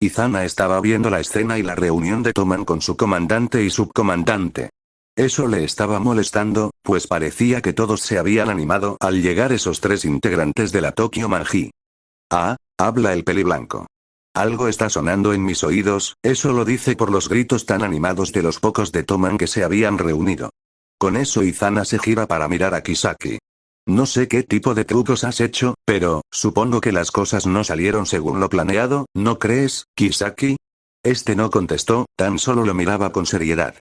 Izana estaba viendo la escena y la reunión de Toman con su comandante y subcomandante. Eso le estaba molestando, pues parecía que todos se habían animado al llegar esos tres integrantes de la Tokyo Manji. Ah, habla el peliblanco. Algo está sonando en mis oídos, eso lo dice por los gritos tan animados de los pocos de Toman que se habían reunido. Con eso Izana se gira para mirar a Kisaki. No sé qué tipo de trucos has hecho, pero, supongo que las cosas no salieron según lo planeado, ¿no crees, Kisaki? Este no contestó, tan solo lo miraba con seriedad.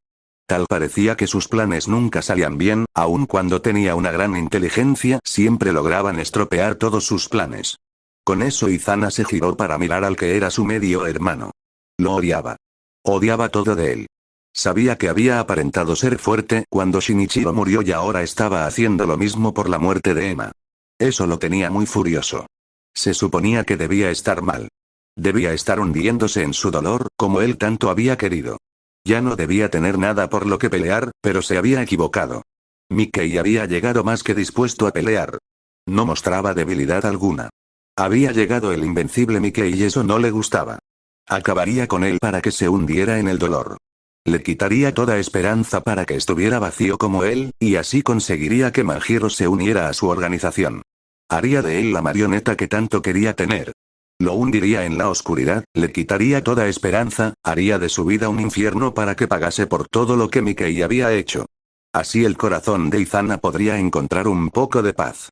Tal parecía que sus planes nunca salían bien, aun cuando tenía una gran inteligencia, siempre lograban estropear todos sus planes. Con eso Izana se giró para mirar al que era su medio hermano. Lo odiaba. Odiaba todo de él. Sabía que había aparentado ser fuerte cuando Shinichiro murió y ahora estaba haciendo lo mismo por la muerte de Emma. Eso lo tenía muy furioso. Se suponía que debía estar mal. Debía estar hundiéndose en su dolor, como él tanto había querido. Ya no debía tener nada por lo que pelear, pero se había equivocado. Mickey había llegado más que dispuesto a pelear. No mostraba debilidad alguna. Había llegado el invencible Mickey y eso no le gustaba. Acabaría con él para que se hundiera en el dolor. Le quitaría toda esperanza para que estuviera vacío como él, y así conseguiría que Manjiro se uniera a su organización. Haría de él la marioneta que tanto quería tener. Lo hundiría en la oscuridad, le quitaría toda esperanza, haría de su vida un infierno para que pagase por todo lo que Mickey había hecho. Así el corazón de Izana podría encontrar un poco de paz.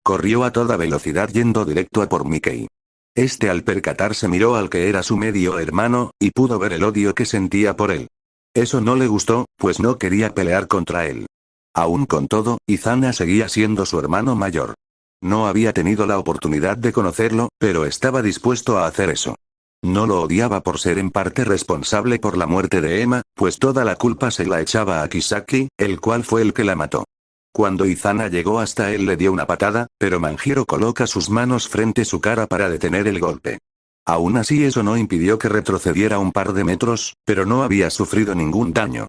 Corrió a toda velocidad yendo directo a por Mickey. Este al percatarse miró al que era su medio hermano, y pudo ver el odio que sentía por él. Eso no le gustó, pues no quería pelear contra él. Aún con todo, Izana seguía siendo su hermano mayor. No había tenido la oportunidad de conocerlo, pero estaba dispuesto a hacer eso. No lo odiaba por ser en parte responsable por la muerte de Emma, pues toda la culpa se la echaba a Kisaki, el cual fue el que la mató. Cuando Izana llegó hasta él le dio una patada, pero Manjiro coloca sus manos frente a su cara para detener el golpe. Aún así eso no impidió que retrocediera un par de metros, pero no había sufrido ningún daño.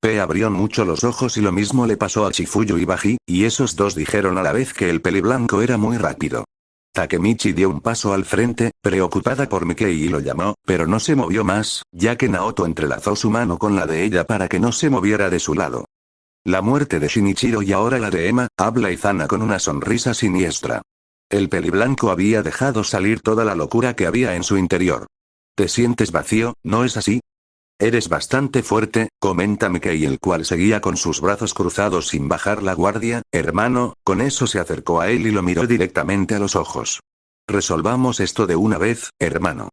P abrió mucho los ojos y lo mismo le pasó a Chifuyu y Baji, y esos dos dijeron a la vez que el peliblanco era muy rápido. Takemichi dio un paso al frente, preocupada por Mickey y lo llamó, pero no se movió más, ya que Naoto entrelazó su mano con la de ella para que no se moviera de su lado. La muerte de Shinichiro y ahora la de Emma, habla Izana con una sonrisa siniestra. El peliblanco había dejado salir toda la locura que había en su interior. ¿Te sientes vacío, no es así? Eres bastante fuerte, comenta Mickey, el cual seguía con sus brazos cruzados sin bajar la guardia. Hermano, con eso se acercó a él y lo miró directamente a los ojos. Resolvamos esto de una vez, hermano.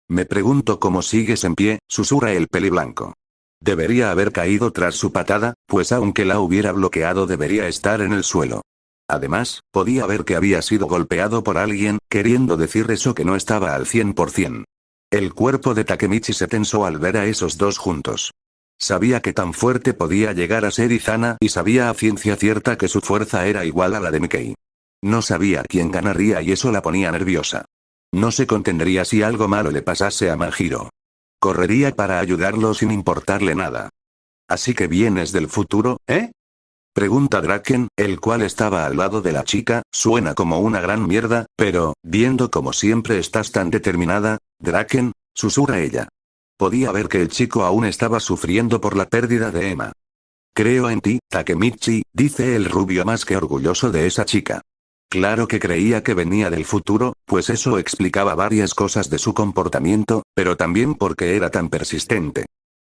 Me pregunto cómo sigues en pie, susurra el peliblanco. Debería haber caído tras su patada, pues aunque la hubiera bloqueado debería estar en el suelo. Además, podía ver que había sido golpeado por alguien, queriendo decir eso que no estaba al 100%. El cuerpo de Takemichi se tensó al ver a esos dos juntos. Sabía que tan fuerte podía llegar a ser Izana y sabía a ciencia cierta que su fuerza era igual a la de Mickey. No sabía quién ganaría y eso la ponía nerviosa. No se contendría si algo malo le pasase a Manjiro. Correría para ayudarlo sin importarle nada. ¿Así que vienes del futuro, eh? Pregunta Draken, el cual estaba al lado de la chica. Suena como una gran mierda, pero, viendo como siempre estás tan determinada, Draken, susurra ella. Podía ver que el chico aún estaba sufriendo por la pérdida de Emma. Creo en ti, Takemichi, dice el rubio más que orgulloso de esa chica. Claro que creía que venía del futuro, pues eso explicaba varias cosas de su comportamiento, pero también porque era tan persistente.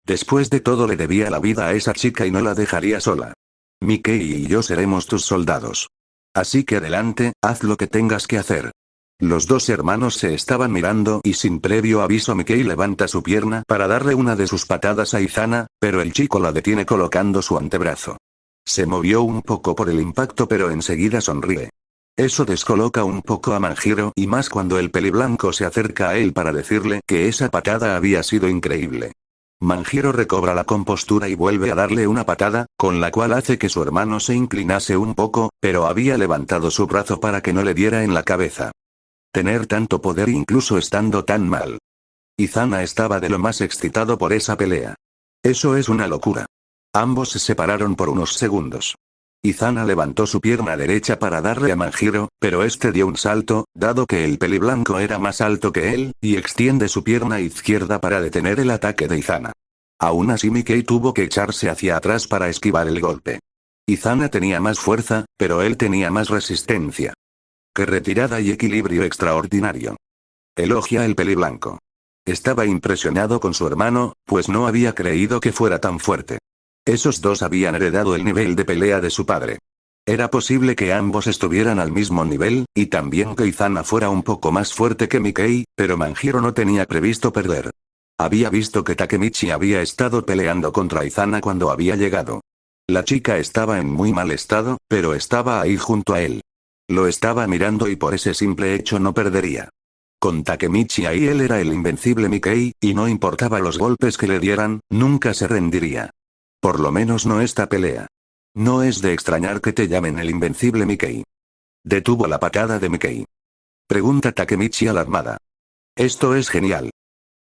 Después de todo le debía la vida a esa chica y no la dejaría sola. Mickey y yo seremos tus soldados. Así que adelante, haz lo que tengas que hacer. Los dos hermanos se estaban mirando y sin previo aviso Mickey levanta su pierna para darle una de sus patadas a Izana, pero el chico la detiene colocando su antebrazo. Se movió un poco por el impacto pero enseguida sonríe. Eso descoloca un poco a Manjiro y más cuando el peliblanco se acerca a él para decirle que esa patada había sido increíble. Manjiro recobra la compostura y vuelve a darle una patada, con la cual hace que su hermano se inclinase un poco, pero había levantado su brazo para que no le diera en la cabeza. Tener tanto poder incluso estando tan mal. Izana estaba de lo más excitado por esa pelea. Eso es una locura. Ambos se separaron por unos segundos. Izana levantó su pierna derecha para darle a Manjiro, pero este dio un salto, dado que el peliblanco era más alto que él, y extiende su pierna izquierda para detener el ataque de Izana. Aún así Mikey tuvo que echarse hacia atrás para esquivar el golpe. Izana tenía más fuerza, pero él tenía más resistencia. ¡Qué retirada y equilibrio extraordinario! Elogia el peliblanco. Estaba impresionado con su hermano, pues no había creído que fuera tan fuerte. Esos dos habían heredado el nivel de pelea de su padre. Era posible que ambos estuvieran al mismo nivel, y también que Izana fuera un poco más fuerte que Mikey, pero Manjiro no tenía previsto perder. Había visto que Takemichi había estado peleando contra Izana cuando había llegado. La chica estaba en muy mal estado, pero estaba ahí junto a él. Lo estaba mirando y por ese simple hecho no perdería. Con Takemichi ahí él era el invencible Mikey, y no importaba los golpes que le dieran, nunca se rendiría. Por lo menos no esta pelea. No es de extrañar que te llamen el invencible Mikey. Detuvo la patada de Mikey. Pregunta Takemichi alarmada. Esto es genial.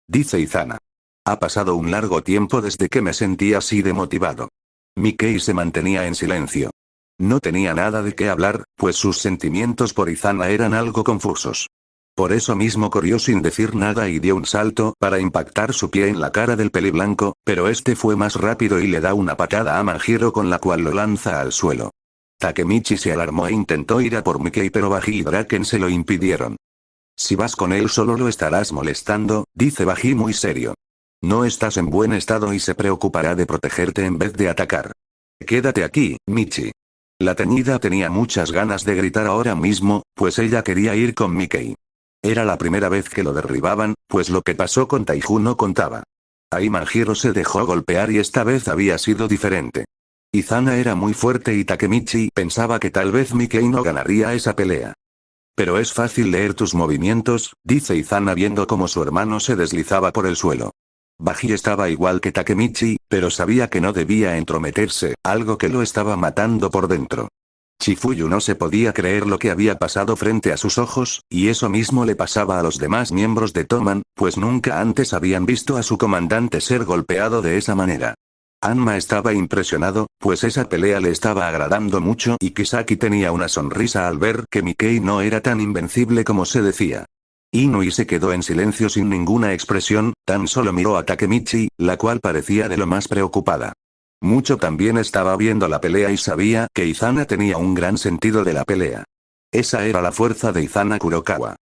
Dice Izana. Ha pasado un largo tiempo desde que me sentí así de motivado. Mikey se mantenía en silencio. No tenía nada de qué hablar, pues sus sentimientos por Izana eran algo confusos. Por eso mismo corrió sin decir nada y dio un salto para impactar su pie en la cara del peliblanco, pero este fue más rápido y le da una patada a Manjiro con la cual lo lanza al suelo. Takemichi se alarmó e intentó ir a por Mikey, pero Baji y Draken se lo impidieron. Si vas con él solo lo estarás molestando, dice Baji muy serio. No estás en buen estado y se preocupará de protegerte en vez de atacar. Quédate aquí, Michi. La teñida tenía muchas ganas de gritar ahora mismo, pues ella quería ir con Mikey. Era la primera vez que lo derribaban, pues lo que pasó con Taiju no contaba. Ahí Manjiro se dejó golpear y esta vez había sido diferente. Izana era muy fuerte y Takemichi pensaba que tal vez Mikey no ganaría esa pelea. Pero es fácil leer tus movimientos, dice Izana viendo cómo su hermano se deslizaba por el suelo. Baji estaba igual que Takemichi, pero sabía que no debía entrometerse, algo que lo estaba matando por dentro. Chifuyu no se podía creer lo que había pasado frente a sus ojos, y eso mismo le pasaba a los demás miembros de Toman, pues nunca antes habían visto a su comandante ser golpeado de esa manera. Hanma estaba impresionado, pues esa pelea le estaba agradando mucho y Kisaki tenía una sonrisa al ver que Mikey no era tan invencible como se decía. Inui se quedó en silencio sin ninguna expresión, tan solo miró a Takemichi, la cual parecía de lo más preocupada. Mucho también estaba viendo la pelea y sabía que Izana tenía un gran sentido de la pelea. Esa era la fuerza de Izana Kurokawa.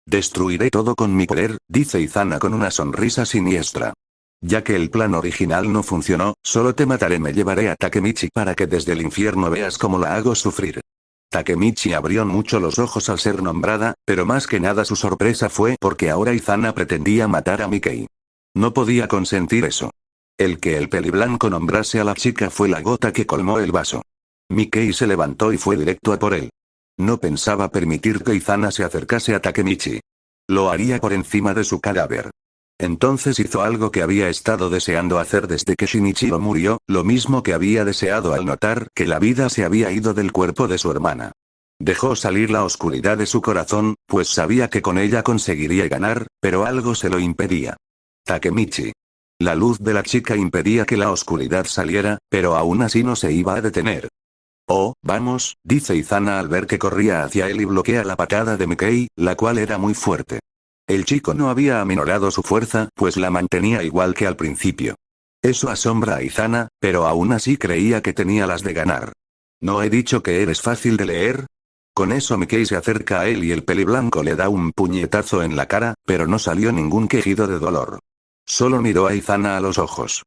Destruiré todo con mi poder, dice Izana con una sonrisa siniestra. Ya que el plan original no funcionó, solo te mataré, me llevaré a Takemichi para que desde el infierno veas cómo la hago sufrir. Takemichi abrió mucho los ojos al ser nombrada, pero más que nada su sorpresa fue porque ahora Izana pretendía matar a Mikey. No podía consentir eso. El que el peliblanco nombrase a la chica fue la gota que colmó el vaso. Mikey se levantó y fue directo a por él. No pensaba permitir que Izana se acercase a Takemichi. Lo haría por encima de su cadáver. Entonces hizo algo que había estado deseando hacer desde que Shinichiro murió, lo mismo que había deseado al notar que la vida se había ido del cuerpo de su hermana. Dejó salir la oscuridad de su corazón, pues sabía que con ella conseguiría ganar, pero algo se lo impedía. Takemichi. La luz de la chica impedía que la oscuridad saliera, pero aún así no se iba a detener. Oh, vamos, dice Izana al ver que corría hacia él y bloquea la patada de Mikey, la cual era muy fuerte. El chico no había aminorado su fuerza, pues la mantenía igual que al principio. Eso asombra a Izana, pero aún así creía que tenía las de ganar. ¿No he dicho que eres fácil de leer? Con eso Mikey se acerca a él y el peliblanco le da un puñetazo en la cara, pero no salió ningún quejido de dolor. Solo miró a Izana a los ojos.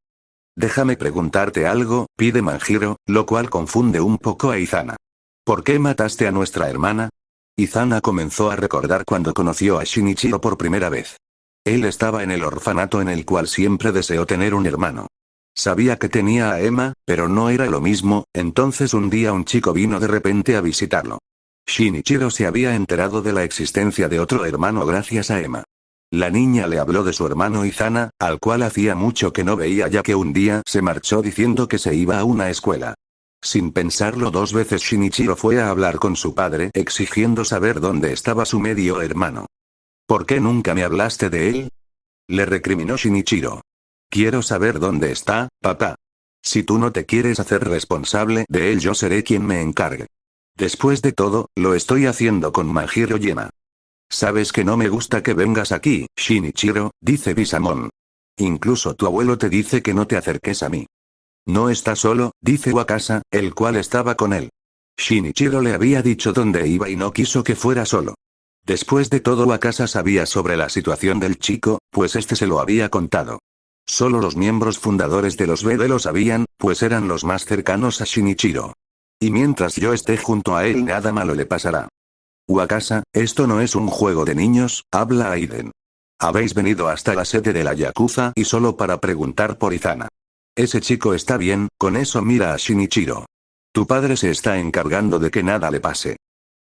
Déjame preguntarte algo, pide Manjiro, lo cual confunde un poco a Izana. ¿Por qué mataste a nuestra hermana? Izana comenzó a recordar cuando conoció a Shinichiro por primera vez. Él estaba en el orfanato en el cual siempre deseó tener un hermano. Sabía que tenía a Emma, pero no era lo mismo, entonces un día un chico vino de repente a visitarlo. Shinichiro se había enterado de la existencia de otro hermano gracias a Emma. La niña le habló de su hermano Izana, al cual hacía mucho que no veía ya que un día se marchó diciendo que se iba a una escuela. Sin pensarlo dos veces Shinichiro fue a hablar con su padre exigiendo saber dónde estaba su medio hermano. ¿Por qué nunca me hablaste de él? Le recriminó Shinichiro. Quiero saber dónde está, papá. Si tú no te quieres hacer responsable de él, yo seré quien me encargue. Después de todo, lo estoy haciendo con Manjiro Yema. Sabes que no me gusta que vengas aquí, Shinichiro, dice Bisamon. Incluso tu abuelo te dice que no te acerques a mí. No está solo, dice Wakasa, el cual estaba con él. Shinichiro le había dicho dónde iba y no quiso que fuera solo. Después de todo, Wakasa sabía sobre la situación del chico, pues este se lo había contado. Solo los miembros fundadores de los BD lo sabían, pues eran los más cercanos a Shinichiro. Y mientras yo esté junto a él, nada malo le pasará. Wakasa, esto no es un juego de niños, habla Aiden. Habéis venido hasta la sede de la Yakuza y solo para preguntar por Izana. Ese chico está bien, con eso mira a Shinichiro. Tu padre se está encargando de que nada le pase.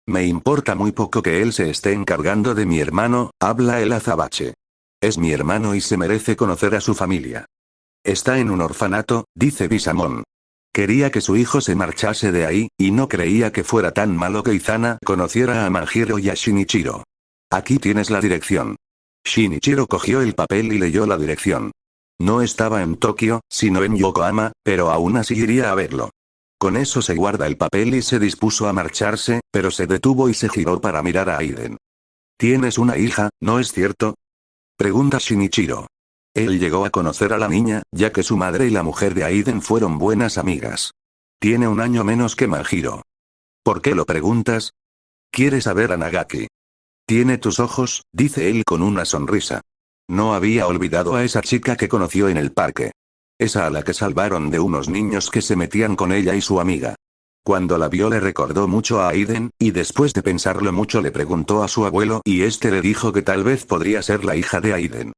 Me importa muy poco que él se esté encargando de mi hermano, habla el azabache. Es mi hermano y se merece conocer a su familia. Está en un orfanato, dice Bisamon. Quería que su hijo se marchase de ahí, y no creía que fuera tan malo que Izana conociera a Manjiro y a Shinichiro. Aquí tienes la dirección. Shinichiro cogió el papel y leyó la dirección. No estaba en Tokio, sino en Yokohama, pero aún así iría a verlo. Con eso se guarda el papel y se dispuso a marcharse, pero se detuvo y se giró para mirar a Aiden. ¿Tienes una hija, no es cierto? Pregunta Shinichiro. Él llegó a conocer a la niña, ya que su madre y la mujer de Aiden fueron buenas amigas. Tiene un año menos que Manjiro. ¿Por qué lo preguntas? ¿Quiere saber a Nagaki? Tiene tus ojos, dice él con una sonrisa. No había olvidado a esa chica que conoció en el parque. Esa a la que salvaron de unos niños que se metían con ella y su amiga. Cuando la vio le recordó mucho a Aiden, y después de pensarlo mucho le preguntó a su abuelo y este le dijo que tal vez podría ser la hija de Aiden.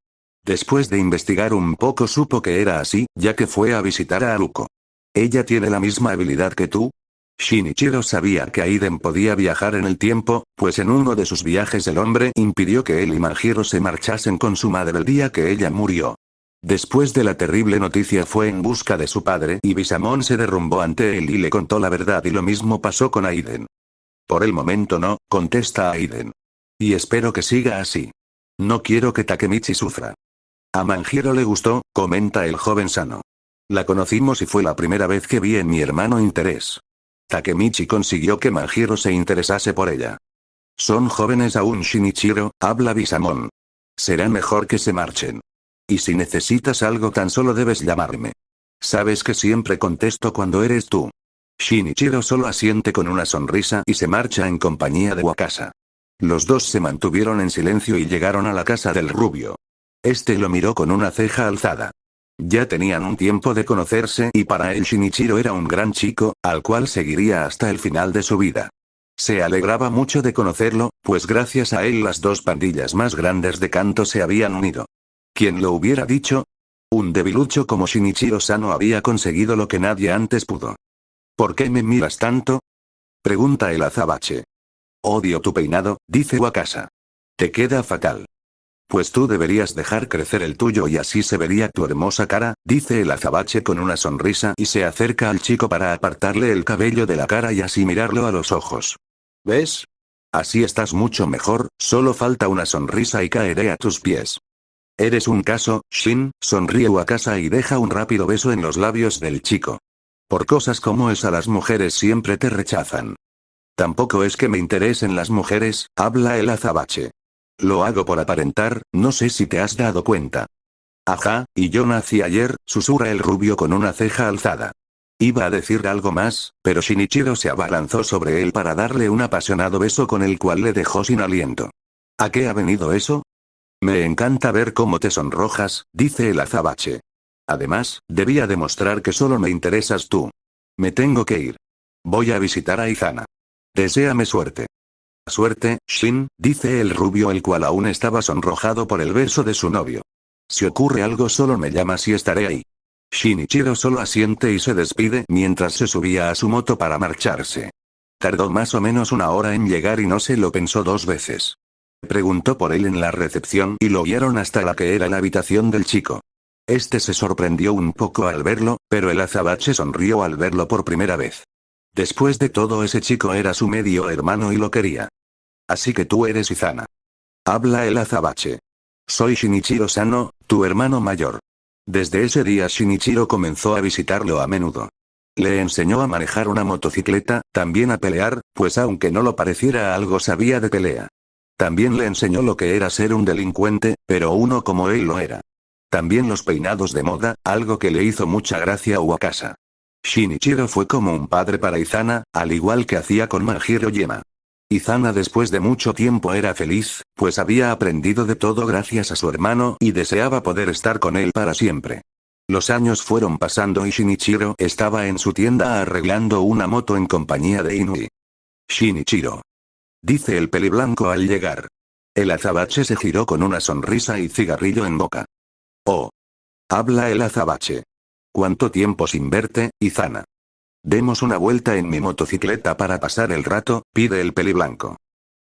Después de investigar un poco supo que era así, ya que fue a visitar a Aruko. ¿Ella tiene la misma habilidad que tú? Shinichiro sabía que Aiden podía viajar en el tiempo, pues en uno de sus viajes el hombre impidió que él y Manjiro se marchasen con su madre el día que ella murió. Después de la terrible noticia fue en busca de su padre y Bisamon se derrumbó ante él y le contó la verdad y lo mismo pasó con Aiden. Por el momento no, contesta Aiden. Y espero que siga así. No quiero que Takemichi sufra. A Manjiro le gustó, comenta el joven sano. La conocimos y fue la primera vez que vi en mi hermano interés. Takemichi consiguió que Manjiro se interesase por ella. Son jóvenes aún, Shinichiro, habla Bisamon. Será mejor que se marchen. Y si necesitas algo tan solo debes llamarme. Sabes que siempre contesto cuando eres tú. Shinichiro solo asiente con una sonrisa y se marcha en compañía de Wakasa. Los dos se mantuvieron en silencio y llegaron a la casa del rubio. Este lo miró con una ceja alzada. Ya tenían un tiempo de conocerse y para él Shinichiro era un gran chico, al cual seguiría hasta el final de su vida. Se alegraba mucho de conocerlo, pues gracias a él las dos pandillas más grandes de Kanto se habían unido. ¿Quién lo hubiera dicho? Un debilucho como Shinichiro Sano había conseguido lo que nadie antes pudo. ¿Por qué me miras tanto? Pregunta el azabache. Odio tu peinado, dice Wakasa. Te queda fatal. Pues tú deberías dejar crecer el tuyo y así se vería tu hermosa cara, dice el azabache con una sonrisa y se acerca al chico para apartarle el cabello de la cara y así mirarlo a los ojos. ¿Ves? Así estás mucho mejor, solo falta una sonrisa y caeré a tus pies. Eres un caso, Shin, sonríe Wakasa y deja un rápido beso en los labios del chico. Por cosas como esa las mujeres siempre te rechazan. Tampoco es que me interesen las mujeres, habla el azabache. Lo hago por aparentar, no sé si te has dado cuenta. Ajá, y yo nací ayer, susurra el rubio con una ceja alzada. Iba a decir algo más, pero Shinichiro se abalanzó sobre él para darle un apasionado beso con el cual le dejó sin aliento. ¿A qué ha venido eso? Me encanta ver cómo te sonrojas, dice el azabache. Además, debía demostrar que solo me interesas tú. Me tengo que ir. Voy a visitar a Izana. Deséame suerte. Suerte, Shin, dice el rubio el cual aún estaba sonrojado por el beso de su novio. Si ocurre algo solo me llamas y estaré ahí. Shinichiro solo asiente y se despide mientras se subía a su moto para marcharse. Tardó más o menos una hora en llegar y no se lo pensó dos veces. Preguntó por él en la recepción y lo guiaron hasta la que era la habitación del chico. Este se sorprendió un poco al verlo, pero el azabache sonrió al verlo por primera vez. Después de todo ese chico era su medio hermano y lo quería. Así que tú eres Izana. Habla el azabache. Soy Shinichiro Sano, tu hermano mayor. Desde ese día Shinichiro comenzó a visitarlo a menudo. Le enseñó a manejar una motocicleta, también a pelear, pues aunque no lo pareciera algo sabía de pelea. También le enseñó lo que era ser un delincuente, pero uno como él lo era. También los peinados de moda, algo que le hizo mucha gracia a Wakasa. Shinichiro fue como un padre para Izana, al igual que hacía con Manjiro Yema. Izana después de mucho tiempo era feliz, pues había aprendido de todo gracias a su hermano y deseaba poder estar con él para siempre. Los años fueron pasando y Shinichiro estaba en su tienda arreglando una moto en compañía de Inui. Shinichiro, dice el peliblanco al llegar. El azabache se giró con una sonrisa y cigarrillo en boca. Oh. Habla el azabache. ¿Cuánto tiempo sin verte, Izana? Demos una vuelta en mi motocicleta para pasar el rato, pide el peliblanco.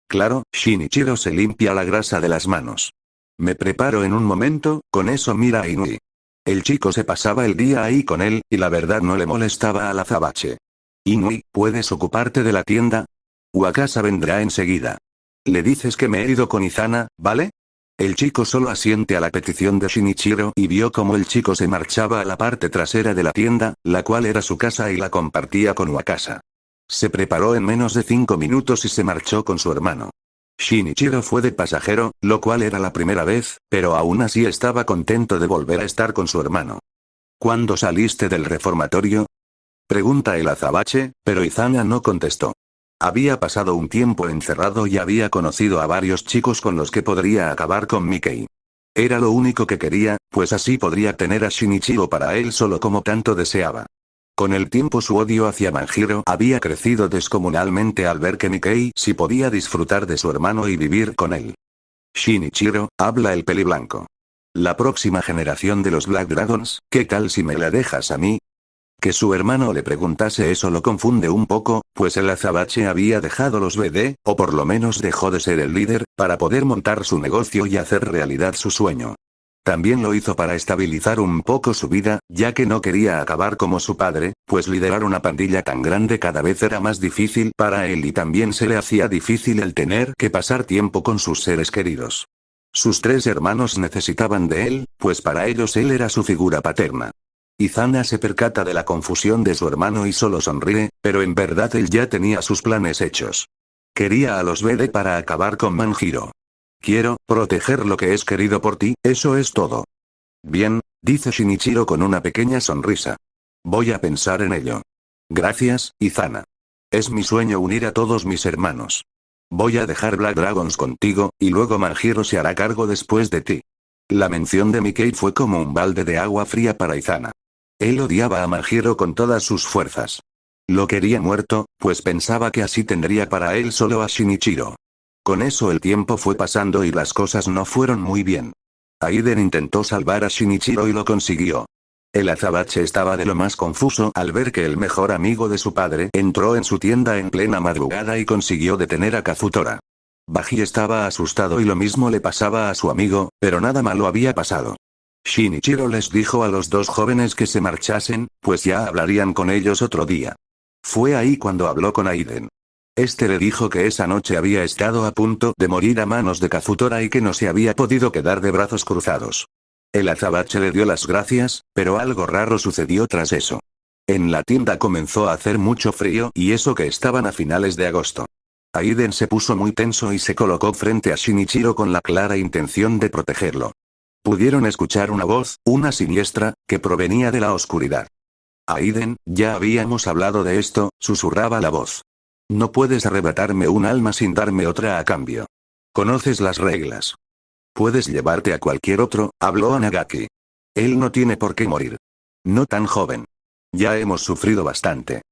Claro, Shinichiro se limpia la grasa de las manos. Me preparo en un momento, con eso mira a Inui. El chico se pasaba el día ahí con él, y la verdad no le molestaba al azabache. Inui, ¿puedes ocuparte de la tienda? Wakasa vendrá enseguida. Le dices que me he ido con Izana, ¿vale? El chico solo asiente a la petición de Shinichiro y vio cómo el chico se marchaba a la parte trasera de la tienda, la cual era su casa y la compartía con Wakasa. Se preparó en menos de 5 minutos y se marchó con su hermano. Shinichiro fue de pasajero, lo cual era la primera vez, pero aún así estaba contento de volver a estar con su hermano. ¿Cuándo saliste del reformatorio? Pregunta el azabache, pero Izana no contestó. Había pasado un tiempo encerrado y había conocido a varios chicos con los que podría acabar con Mikey. Era lo único que quería, pues así podría tener a Shinichiro para él solo como tanto deseaba. Con el tiempo su odio hacia Manjiro había crecido descomunalmente al ver que Mikey sí podía disfrutar de su hermano y vivir con él. Shinichiro, habla el peliblanco. La próxima generación de los Black Dragons, ¿qué tal si me la dejas a mí? Que su hermano le preguntase eso lo confunde un poco, pues el azabache había dejado los BD, o por lo menos dejó de ser el líder, para poder montar su negocio y hacer realidad su sueño. También lo hizo para estabilizar un poco su vida, ya que no quería acabar como su padre, pues liderar una pandilla tan grande cada vez era más difícil para él y también se le hacía difícil el tener que pasar tiempo con sus seres queridos. Sus 3 hermanos necesitaban de él, pues para ellos él era su figura paterna. Izana se percata de la confusión de su hermano y solo sonríe, pero en verdad él ya tenía sus planes hechos. Quería a los BD para acabar con Manjiro. Quiero proteger lo que es querido por ti, eso es todo. Bien, dice Shinichiro con una pequeña sonrisa. Voy a pensar en ello. Gracias, Izana. Es mi sueño unir a todos mis hermanos. Voy a dejar Black Dragons contigo, y luego Manjiro se hará cargo después de ti. La mención de Mikey fue como un balde de agua fría para Izana. Él odiaba a Manjiro con todas sus fuerzas. Lo quería muerto, pues pensaba que así tendría para él solo a Shinichiro. Con eso el tiempo fue pasando y las cosas no fueron muy bien. Aiden intentó salvar a Shinichiro y lo consiguió. El azabache estaba de lo más confuso al ver que el mejor amigo de su padre entró en su tienda en plena madrugada y consiguió detener a Kazutora. Baji estaba asustado y lo mismo le pasaba a su amigo, pero nada malo había pasado. Shinichiro les dijo a los 2 jóvenes que se marchasen, pues ya hablarían con ellos otro día. Fue ahí cuando habló con Aiden. Este le dijo que esa noche había estado a punto de morir a manos de Kazutora y que no se había podido quedar de brazos cruzados. El azabache le dio las gracias, pero algo raro sucedió tras eso. En la tienda comenzó a hacer mucho frío y eso que estaban a finales de agosto. Aiden se puso muy tenso y se colocó frente a Shinichiro con la clara intención de protegerlo. Pudieron escuchar una voz, una siniestra, que provenía de la oscuridad. Aiden, ya habíamos hablado de esto, susurraba la voz. No puedes arrebatarme un alma sin darme otra a cambio. Conoces las reglas. Puedes llevarte a cualquier otro, habló Anagaki. Él no tiene por qué morir. No tan joven. Ya hemos sufrido bastante.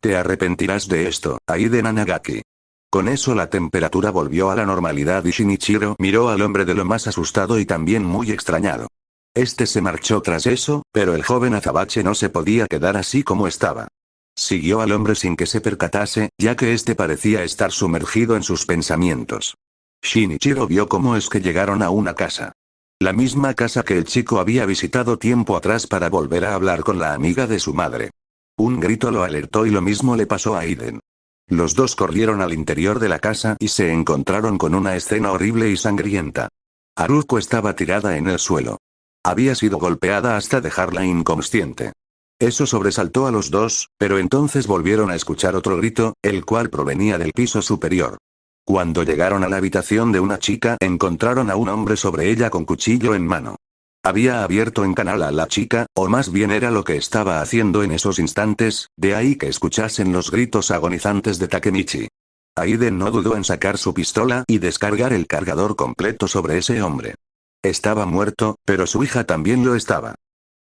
Te arrepentirás de esto, Aiden Anagaki. Con eso la temperatura volvió a la normalidad y Shinichiro miró al hombre de lo más asustado y también muy extrañado. Este se marchó tras eso, pero el joven azabache no se podía quedar así como estaba. Siguió al hombre sin que se percatase, ya que este parecía estar sumergido en sus pensamientos. Shinichiro vio cómo es que llegaron a una casa. La misma casa que el chico había visitado tiempo atrás para volver a hablar con la amiga de su madre. Un grito lo alertó y lo mismo le pasó a Aiden. Los 2 corrieron al interior de la casa y se encontraron con una escena horrible y sangrienta. Haruko estaba tirada en el suelo. Había sido golpeada hasta dejarla inconsciente. Eso sobresaltó a los dos, pero entonces volvieron a escuchar otro grito, el cual provenía del piso superior. Cuando llegaron a la habitación de una chica, encontraron a un hombre sobre ella con cuchillo en mano. Había abierto en canal a la chica, o más bien era lo que estaba haciendo en esos instantes, de ahí que escuchasen los gritos agonizantes de Takemichi. Aiden no dudó en sacar su pistola y descargar el cargador completo sobre ese hombre. Estaba muerto, pero su hija también lo estaba.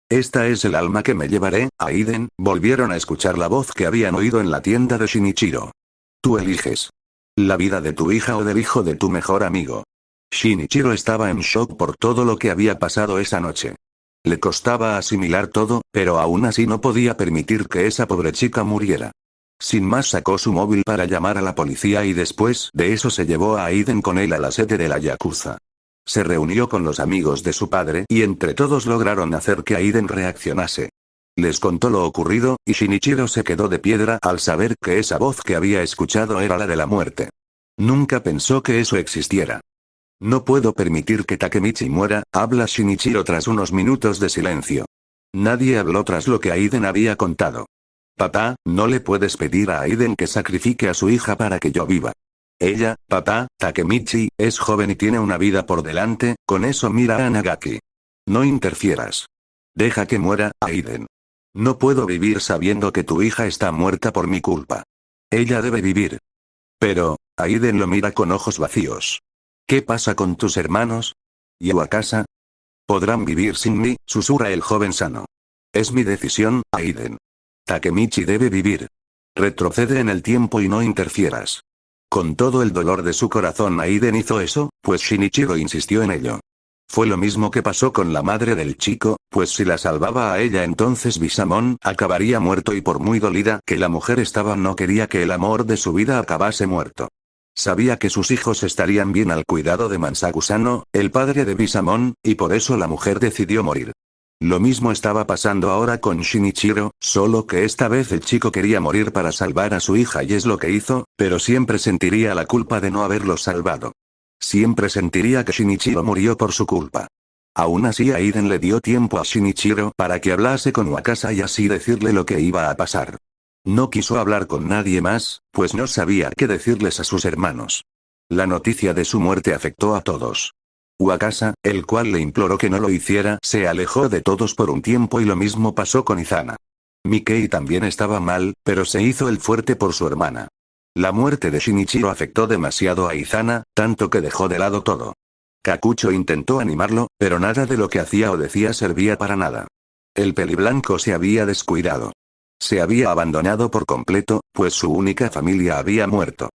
Esta es el alma que me llevaré, Aiden, volvieron a escuchar la voz que habían oído en la tienda de Shinichiro. Tú eliges. La vida de tu hija o del hijo de tu mejor amigo. Shinichiro estaba en shock por todo lo que había pasado esa noche. Le costaba asimilar todo, pero aún así no podía permitir que esa pobre chica muriera. Sin más sacó su móvil para llamar a la policía y después de eso se llevó a Aiden con él a la sede de la Yakuza. Se reunió con los amigos de su padre y entre todos lograron hacer que Aiden reaccionase. Les contó lo ocurrido, y Shinichiro se quedó de piedra al saber que esa voz que había escuchado era la de la muerte. Nunca pensó que eso existiera. No puedo permitir que Takemichi muera, habla Shinichiro tras unos minutos de silencio. Nadie habló tras lo que Aiden había contado. Papá, no le puedes pedir a Aiden que sacrifique a su hija para que yo viva. Ella, papá, Takemichi, es joven y tiene una vida por delante, con eso mira a Nagaki. No interfieras. Deja que muera, Aiden. No puedo vivir sabiendo que tu hija está muerta por mi culpa. Ella debe vivir. Pero, Aiden lo mira con ojos vacíos. ¿Qué pasa con tus hermanos? ¿Y a casa? Podrán vivir sin mí, susurra el joven sano. Es mi decisión, Aiden. Takemichi debe vivir. Retrocede en el tiempo y no interfieras. Con todo el dolor de su corazón Aiden hizo eso, pues Shinichiro insistió en ello. Fue lo mismo que pasó con la madre del chico, pues si la salvaba a ella entonces Bisamon acabaría muerto y por muy dolida que la mujer estaba no quería que el amor de su vida acabase muerto. Sabía que sus hijos estarían bien al cuidado de Mansaku-sano, el padre de Bisamon, y por eso la mujer decidió morir. Lo mismo estaba pasando ahora con Shinichiro, solo que esta vez el chico quería morir para salvar a su hija y es lo que hizo, pero siempre sentiría la culpa de no haberlo salvado. Siempre sentiría que Shinichiro murió por su culpa. Aún así Aiden le dio tiempo a Shinichiro para que hablase con Wakasa y así decirle lo que iba a pasar. No quiso hablar con nadie más, pues no sabía qué decirles a sus hermanos. La noticia de su muerte afectó a todos. Wakasa, el cual le imploró que no lo hiciera, se alejó de todos por un tiempo y lo mismo pasó con Izana. Mikei también estaba mal, pero se hizo el fuerte por su hermana. La muerte de Shinichiro afectó demasiado a Izana, tanto que dejó de lado todo. Kakucho intentó animarlo, pero nada de lo que hacía o decía servía para nada. El peliblanco se había descuidado. Se había abandonado por completo, pues su única familia había muerto.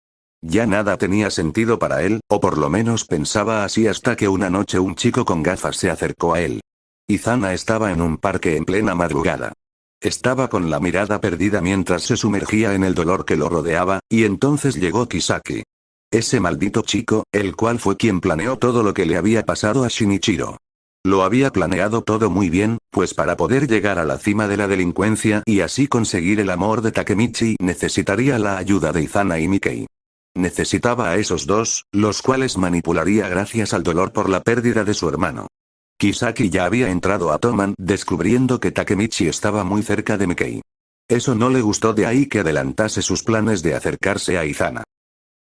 Ya nada tenía sentido para él, o por lo menos pensaba así hasta que una noche un chico con gafas se acercó a él. Izana estaba en un parque en plena madrugada. Estaba con la mirada perdida mientras se sumergía en el dolor que lo rodeaba, y entonces llegó Kisaki. Ese maldito chico, el cual fue quien planeó todo lo que le había pasado a Shinichiro. Lo había planeado todo muy bien, pues para poder llegar a la cima de la delincuencia y así conseguir el amor de Takemichi necesitaría la ayuda de Izana y Mikei. Necesitaba a esos dos, los cuales manipularía gracias al dolor por la pérdida de su hermano. Kisaki ya había entrado a Toman descubriendo que Takemichi estaba muy cerca de Mikei. Eso no le gustó, de ahí que adelantase sus planes de acercarse a Izana.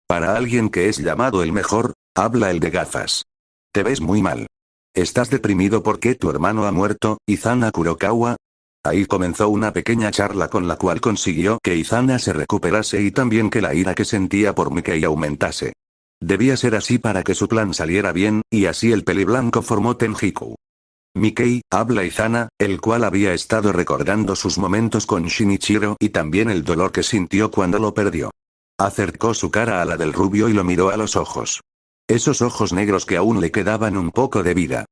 Para alguien que es llamado el mejor, habla el de gafas. Te ves muy mal. ¿Estás deprimido porque tu hermano ha muerto, Izana Kurokawa? Ahí comenzó una pequeña charla con la cual consiguió que Izana se recuperase y también que la ira que sentía por Mikei aumentase. Debía ser así para que su plan saliera bien, y así el peliblanco formó Tenjiku. Mikei, habla Izana, el cual había estado recordando sus momentos con Shinichiro y también el dolor que sintió cuando lo perdió. Acercó su cara a la del rubio y lo miró a los ojos. Esos ojos negros que aún le quedaban un poco de vida.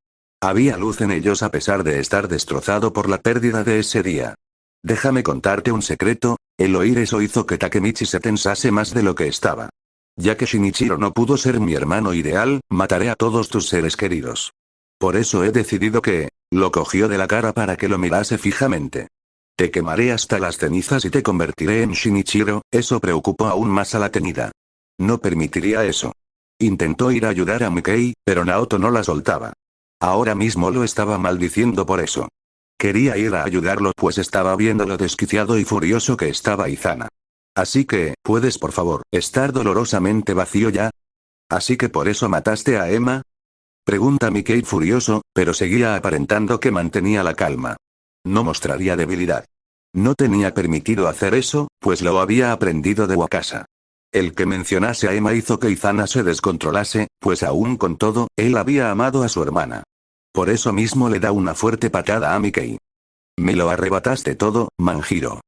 Había luz en ellos a pesar de estar destrozado por la pérdida de ese día. Déjame contarte un secreto, el oír eso hizo que Takemichi se tensase más de lo que estaba. Ya que Shinichiro no pudo ser mi hermano ideal, mataré a todos tus seres queridos. Por eso he decidido que, lo cogió de la cara para que lo mirase fijamente. Te quemaré hasta las cenizas y te convertiré en Shinichiro, eso preocupó aún más a la tenida. No permitiría eso. Intentó ir a ayudar a Mikei, pero Naoto no la soltaba. Ahora mismo lo estaba maldiciendo por eso. Quería ir a ayudarlo pues estaba viendo lo desquiciado y furioso que estaba Izana. Así que, ¿puedes por favor, estar dolorosamente vacío ya? ¿Así que por eso mataste a Emma? Pregunta Mickey furioso, pero seguía aparentando que mantenía la calma. No mostraría debilidad. No tenía permitido hacer eso, pues lo había aprendido de Wakasa. El que mencionase a Emma hizo que Izana se descontrolase, pues aún con todo, él había amado a su hermana. Por eso mismo le da una fuerte patada a Mickey. Me lo arrebataste todo, Manjiro.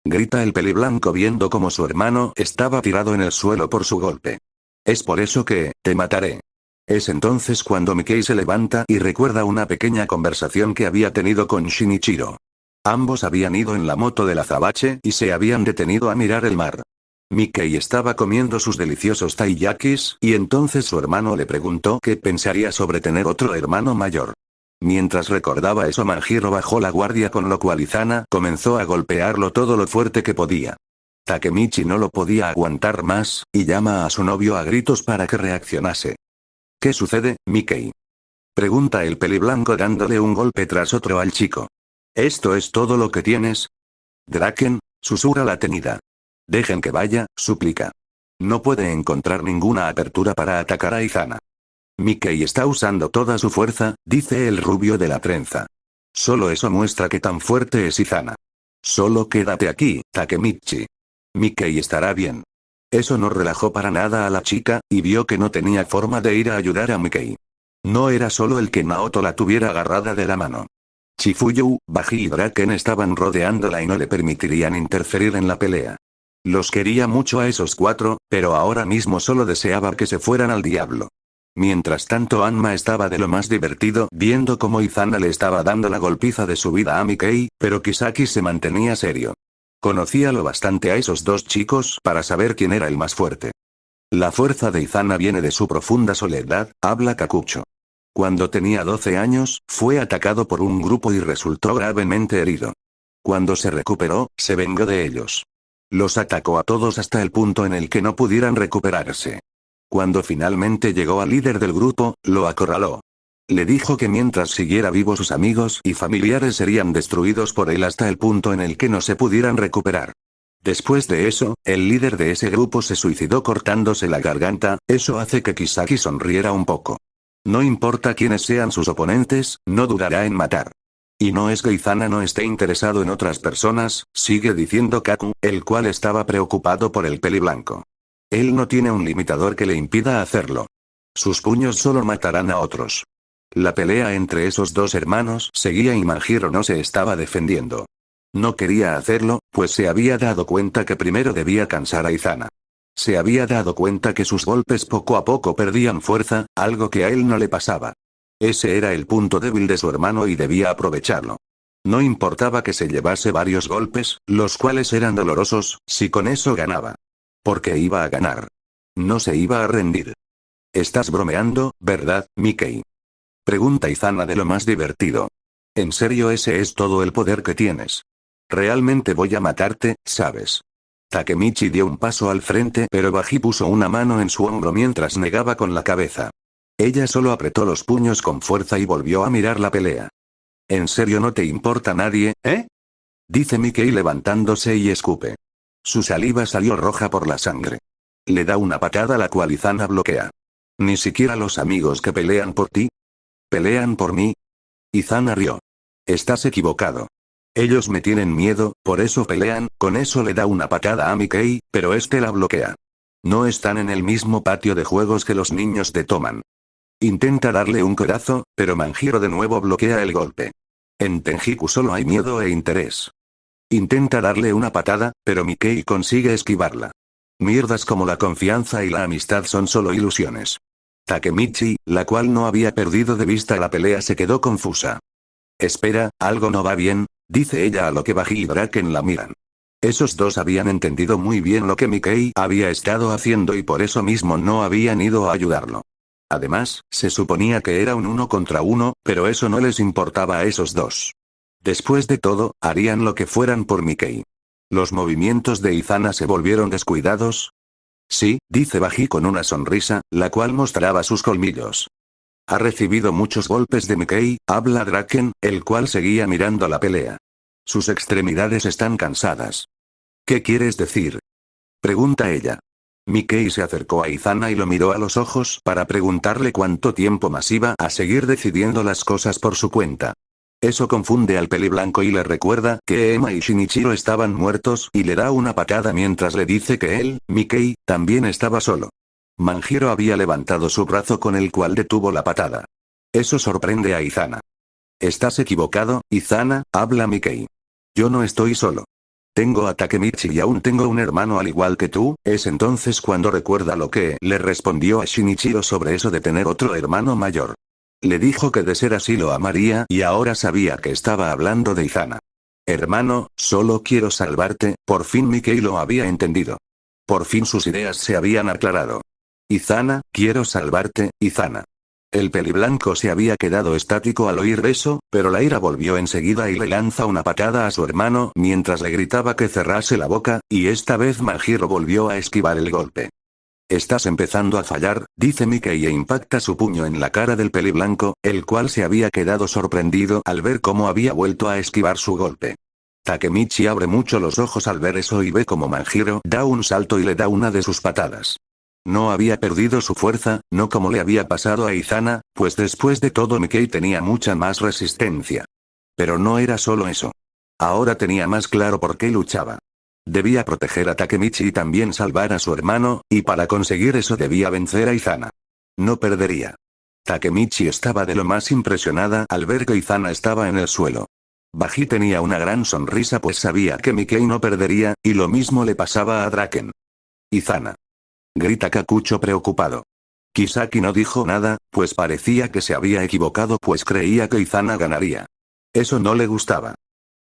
Grita el peliblanco viendo como su hermano estaba tirado en el suelo por su golpe. Es por eso que, te mataré. Es entonces cuando Mickey se levanta y recuerda una pequeña conversación que había tenido con Shinichiro. Ambos habían ido en la moto del azabache y se habían detenido a mirar el mar. Mickey estaba comiendo sus deliciosos taiyakis, y entonces su hermano le preguntó qué pensaría sobre tener otro hermano mayor. Mientras recordaba eso Manjiro bajó la guardia con lo cual Izana comenzó a golpearlo todo lo fuerte que podía. Takemichi no lo podía aguantar más, y llama a su novio a gritos para que reaccionase. ¿Qué sucede, Mickey? Pregunta el peliblanco dándole un golpe tras otro al chico. ¿Esto es todo lo que tienes? Draken, susurra la tenida. Dejen que vaya, suplica. No puede encontrar ninguna apertura para atacar a Izana. Mickey está usando toda su fuerza, dice el rubio de la trenza. Solo eso muestra que tan fuerte es Izana. Solo quédate aquí, Takemichi. Mickey estará bien. Eso no relajó para nada a la chica, y vio que no tenía forma de ir a ayudar a Mickey. No era solo el que Naoto la tuviera agarrada de la mano. Chifuyu, Baji y Draken estaban rodeándola y no le permitirían interferir en la pelea. Los quería mucho a esos cuatro, pero ahora mismo solo deseaba que se fueran al diablo. Mientras tanto Anma estaba de lo más divertido viendo cómo Izana le estaba dando la golpiza de su vida a Mickey, pero Kisaki se mantenía serio. Conocía lo bastante a esos dos chicos para saber quién era el más fuerte. La fuerza de Izana viene de su profunda soledad, habla Kakucho. Cuando tenía 12 años, fue atacado por un grupo y resultó gravemente herido. Cuando se recuperó, se vengó de ellos. Los atacó a todos hasta el punto en el que no pudieran recuperarse. Cuando finalmente llegó al líder del grupo, lo acorraló. Le dijo que mientras siguiera vivo sus amigos y familiares serían destruidos por él hasta el punto en el que no se pudieran recuperar. Después de eso, el líder de ese grupo se suicidó cortándose la garganta, eso hace que Kisaki sonriera un poco. No importa quiénes sean sus oponentes, no dudará en matar. Y no es que Izana no esté interesado en otras personas, sigue diciendo Kaku, el cual estaba preocupado por el peliblanco. Él no tiene un limitador que le impida hacerlo. Sus puños solo matarán a otros. La pelea entre esos dos hermanos seguía y Manjiro no se estaba defendiendo. No quería hacerlo, pues se había dado cuenta que primero debía cansar a Izana. Se había dado cuenta que sus golpes poco a poco perdían fuerza, algo que a él no le pasaba. Ese era el punto débil de su hermano y debía aprovecharlo. No importaba que se llevase varios golpes, los cuales eran dolorosos, si con eso ganaba. Porque iba a ganar. No se iba a rendir. Estás bromeando, ¿verdad, Mickey? Pregunta Izana de lo más divertido. En serio, ese es todo el poder que tienes. Realmente voy a matarte, ¿sabes? Takemichi dio un paso al frente pero Baji puso una mano en su hombro mientras negaba con la cabeza. Ella solo apretó los puños con fuerza y volvió a mirar la pelea. ¿En serio no te importa nadie, eh? Dice Mickey levantándose y escupe. Su saliva salió roja por la sangre. Le da una patada la cual Izana bloquea. ¿Ni siquiera los amigos que pelean por ti? ¿Pelean por mí? Izana rió. Estás equivocado. Ellos me tienen miedo, por eso pelean, con eso le da una patada a Mickey, pero este la bloquea. No están en el mismo patio de juegos que los niños de Toman. Intenta darle un codazo, pero Manjiro de nuevo bloquea el golpe. En Tenjiku solo hay miedo e interés. Intenta darle una patada, pero Mickey consigue esquivarla. Mierdas como la confianza y la amistad son solo ilusiones. Takemichi, la cual no había perdido de vista la pelea, se quedó confusa. Espera, algo no va bien, dice ella a lo que Baji y Draken la miran. Esos dos habían entendido muy bien lo que Mickey había estado haciendo y por eso mismo no habían ido a ayudarlo. Además, se suponía que era un 1 contra 1, pero eso no les importaba a esos dos. Después de todo, harían lo que fueran por Mickey. Los movimientos de Izana se volvieron descuidados. Sí, dice Baji con una sonrisa, la cual mostraba sus colmillos. Ha recibido muchos golpes de Mikey, habla Draken, el cual seguía mirando la pelea. Sus extremidades están cansadas. ¿Qué quieres decir? Pregunta ella. Mikey se acercó a Izana y lo miró a los ojos para preguntarle cuánto tiempo más iba a seguir decidiendo las cosas por su cuenta. Eso confunde al peliblanco y le recuerda que Emma y Shinichiro estaban muertos y le da una patada mientras le dice que él, Mikey, también estaba solo. Manjiro había levantado su brazo con el cual detuvo la patada. Eso sorprende a Izana. Estás equivocado, Izana, habla Mikey. Yo no estoy solo. Tengo a Takemichi y aún tengo un hermano al igual que tú. Es entonces cuando recuerda lo que le respondió a Shinichiro sobre eso de tener otro hermano mayor. Le dijo que de ser así lo amaría y ahora sabía que estaba hablando de Izana. Hermano, solo quiero salvarte. Por fin Mikey lo había entendido. Por fin sus ideas se habían aclarado. Izana, quiero salvarte, Izana. El peliblanco se había quedado estático al oír eso, pero la ira volvió enseguida y le lanza una patada a su hermano mientras le gritaba que cerrase la boca, y esta vez Manjiro volvió a esquivar el golpe. Estás empezando a fallar, dice Mikey e impacta su puño en la cara del peliblanco, el cual se había quedado sorprendido al ver cómo había vuelto a esquivar su golpe. Takemichi abre mucho los ojos al ver eso y ve como Manjiro da un salto y le da una de sus patadas. No había perdido su fuerza, no como le había pasado a Izana, pues después de todo Mikey tenía mucha más resistencia. Pero no era solo eso. Ahora tenía más claro por qué luchaba. Debía proteger a Takemichi y también salvar a su hermano, y para conseguir eso debía vencer a Izana. No perdería. Takemichi estaba de lo más impresionada al ver que Izana estaba en el suelo. Baji tenía una gran sonrisa pues sabía que Mikey no perdería, y lo mismo le pasaba a Draken. Izana. Grita Kakucho preocupado. Kisaki no dijo nada, pues parecía que se había equivocado pues creía que Izana ganaría. Eso no le gustaba.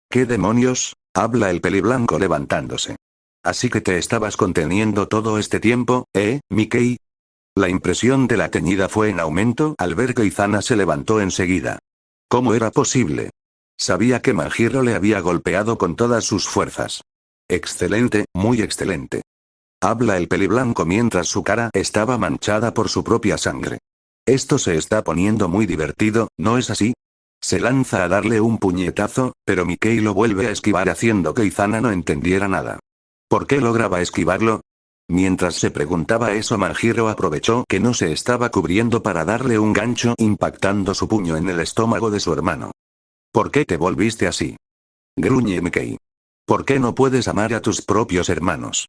¿Qué demonios? Habla el peliblanco levantándose. Así que te estabas conteniendo todo este tiempo, Mikey. La impresión de la teñida fue en aumento al ver que Izana se levantó enseguida. ¿Cómo era posible? Sabía que Manjiro le había golpeado con todas sus fuerzas. Excelente, muy excelente. Habla el peliblanco mientras su cara estaba manchada por su propia sangre. Esto se está poniendo muy divertido, ¿no es así? Se lanza a darle un puñetazo, pero Mikey lo vuelve a esquivar haciendo que Izana no entendiera nada. ¿Por qué lograba esquivarlo? Mientras se preguntaba eso Manjiro aprovechó que no se estaba cubriendo para darle un gancho impactando su puño en el estómago de su hermano. ¿Por qué te volviste así? Gruñe Mikey. ¿Por qué no puedes amar a tus propios hermanos?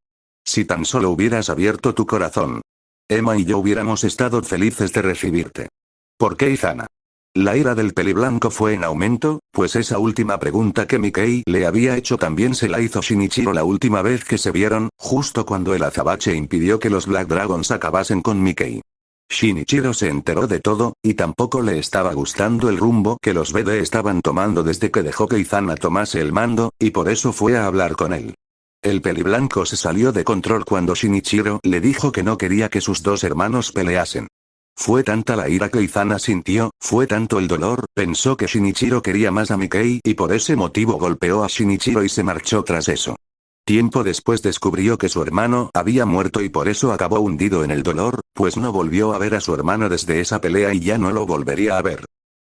Si tan solo hubieras abierto tu corazón. Emma y yo hubiéramos estado felices de recibirte. ¿Por qué Izana? La ira del peliblanco fue en aumento, pues esa última pregunta que Mikey le había hecho también se la hizo Shinichiro la última vez que se vieron, justo cuando el azabache impidió que los Black Dragons acabasen con Mikey. Shinichiro se enteró de todo, y tampoco le estaba gustando el rumbo que los BD estaban tomando desde que dejó que Izana tomase el mando, y por eso fue a hablar con él. El peliblanco se salió de control cuando Shinichiro le dijo que no quería que sus dos hermanos peleasen. Fue tanta la ira que Izana sintió, fue tanto el dolor, pensó que Shinichiro quería más a Mikey y por ese motivo golpeó a Shinichiro y se marchó tras eso. Tiempo después descubrió que su hermano había muerto y por eso acabó hundido en el dolor, pues no volvió a ver a su hermano desde esa pelea y ya no lo volvería a ver.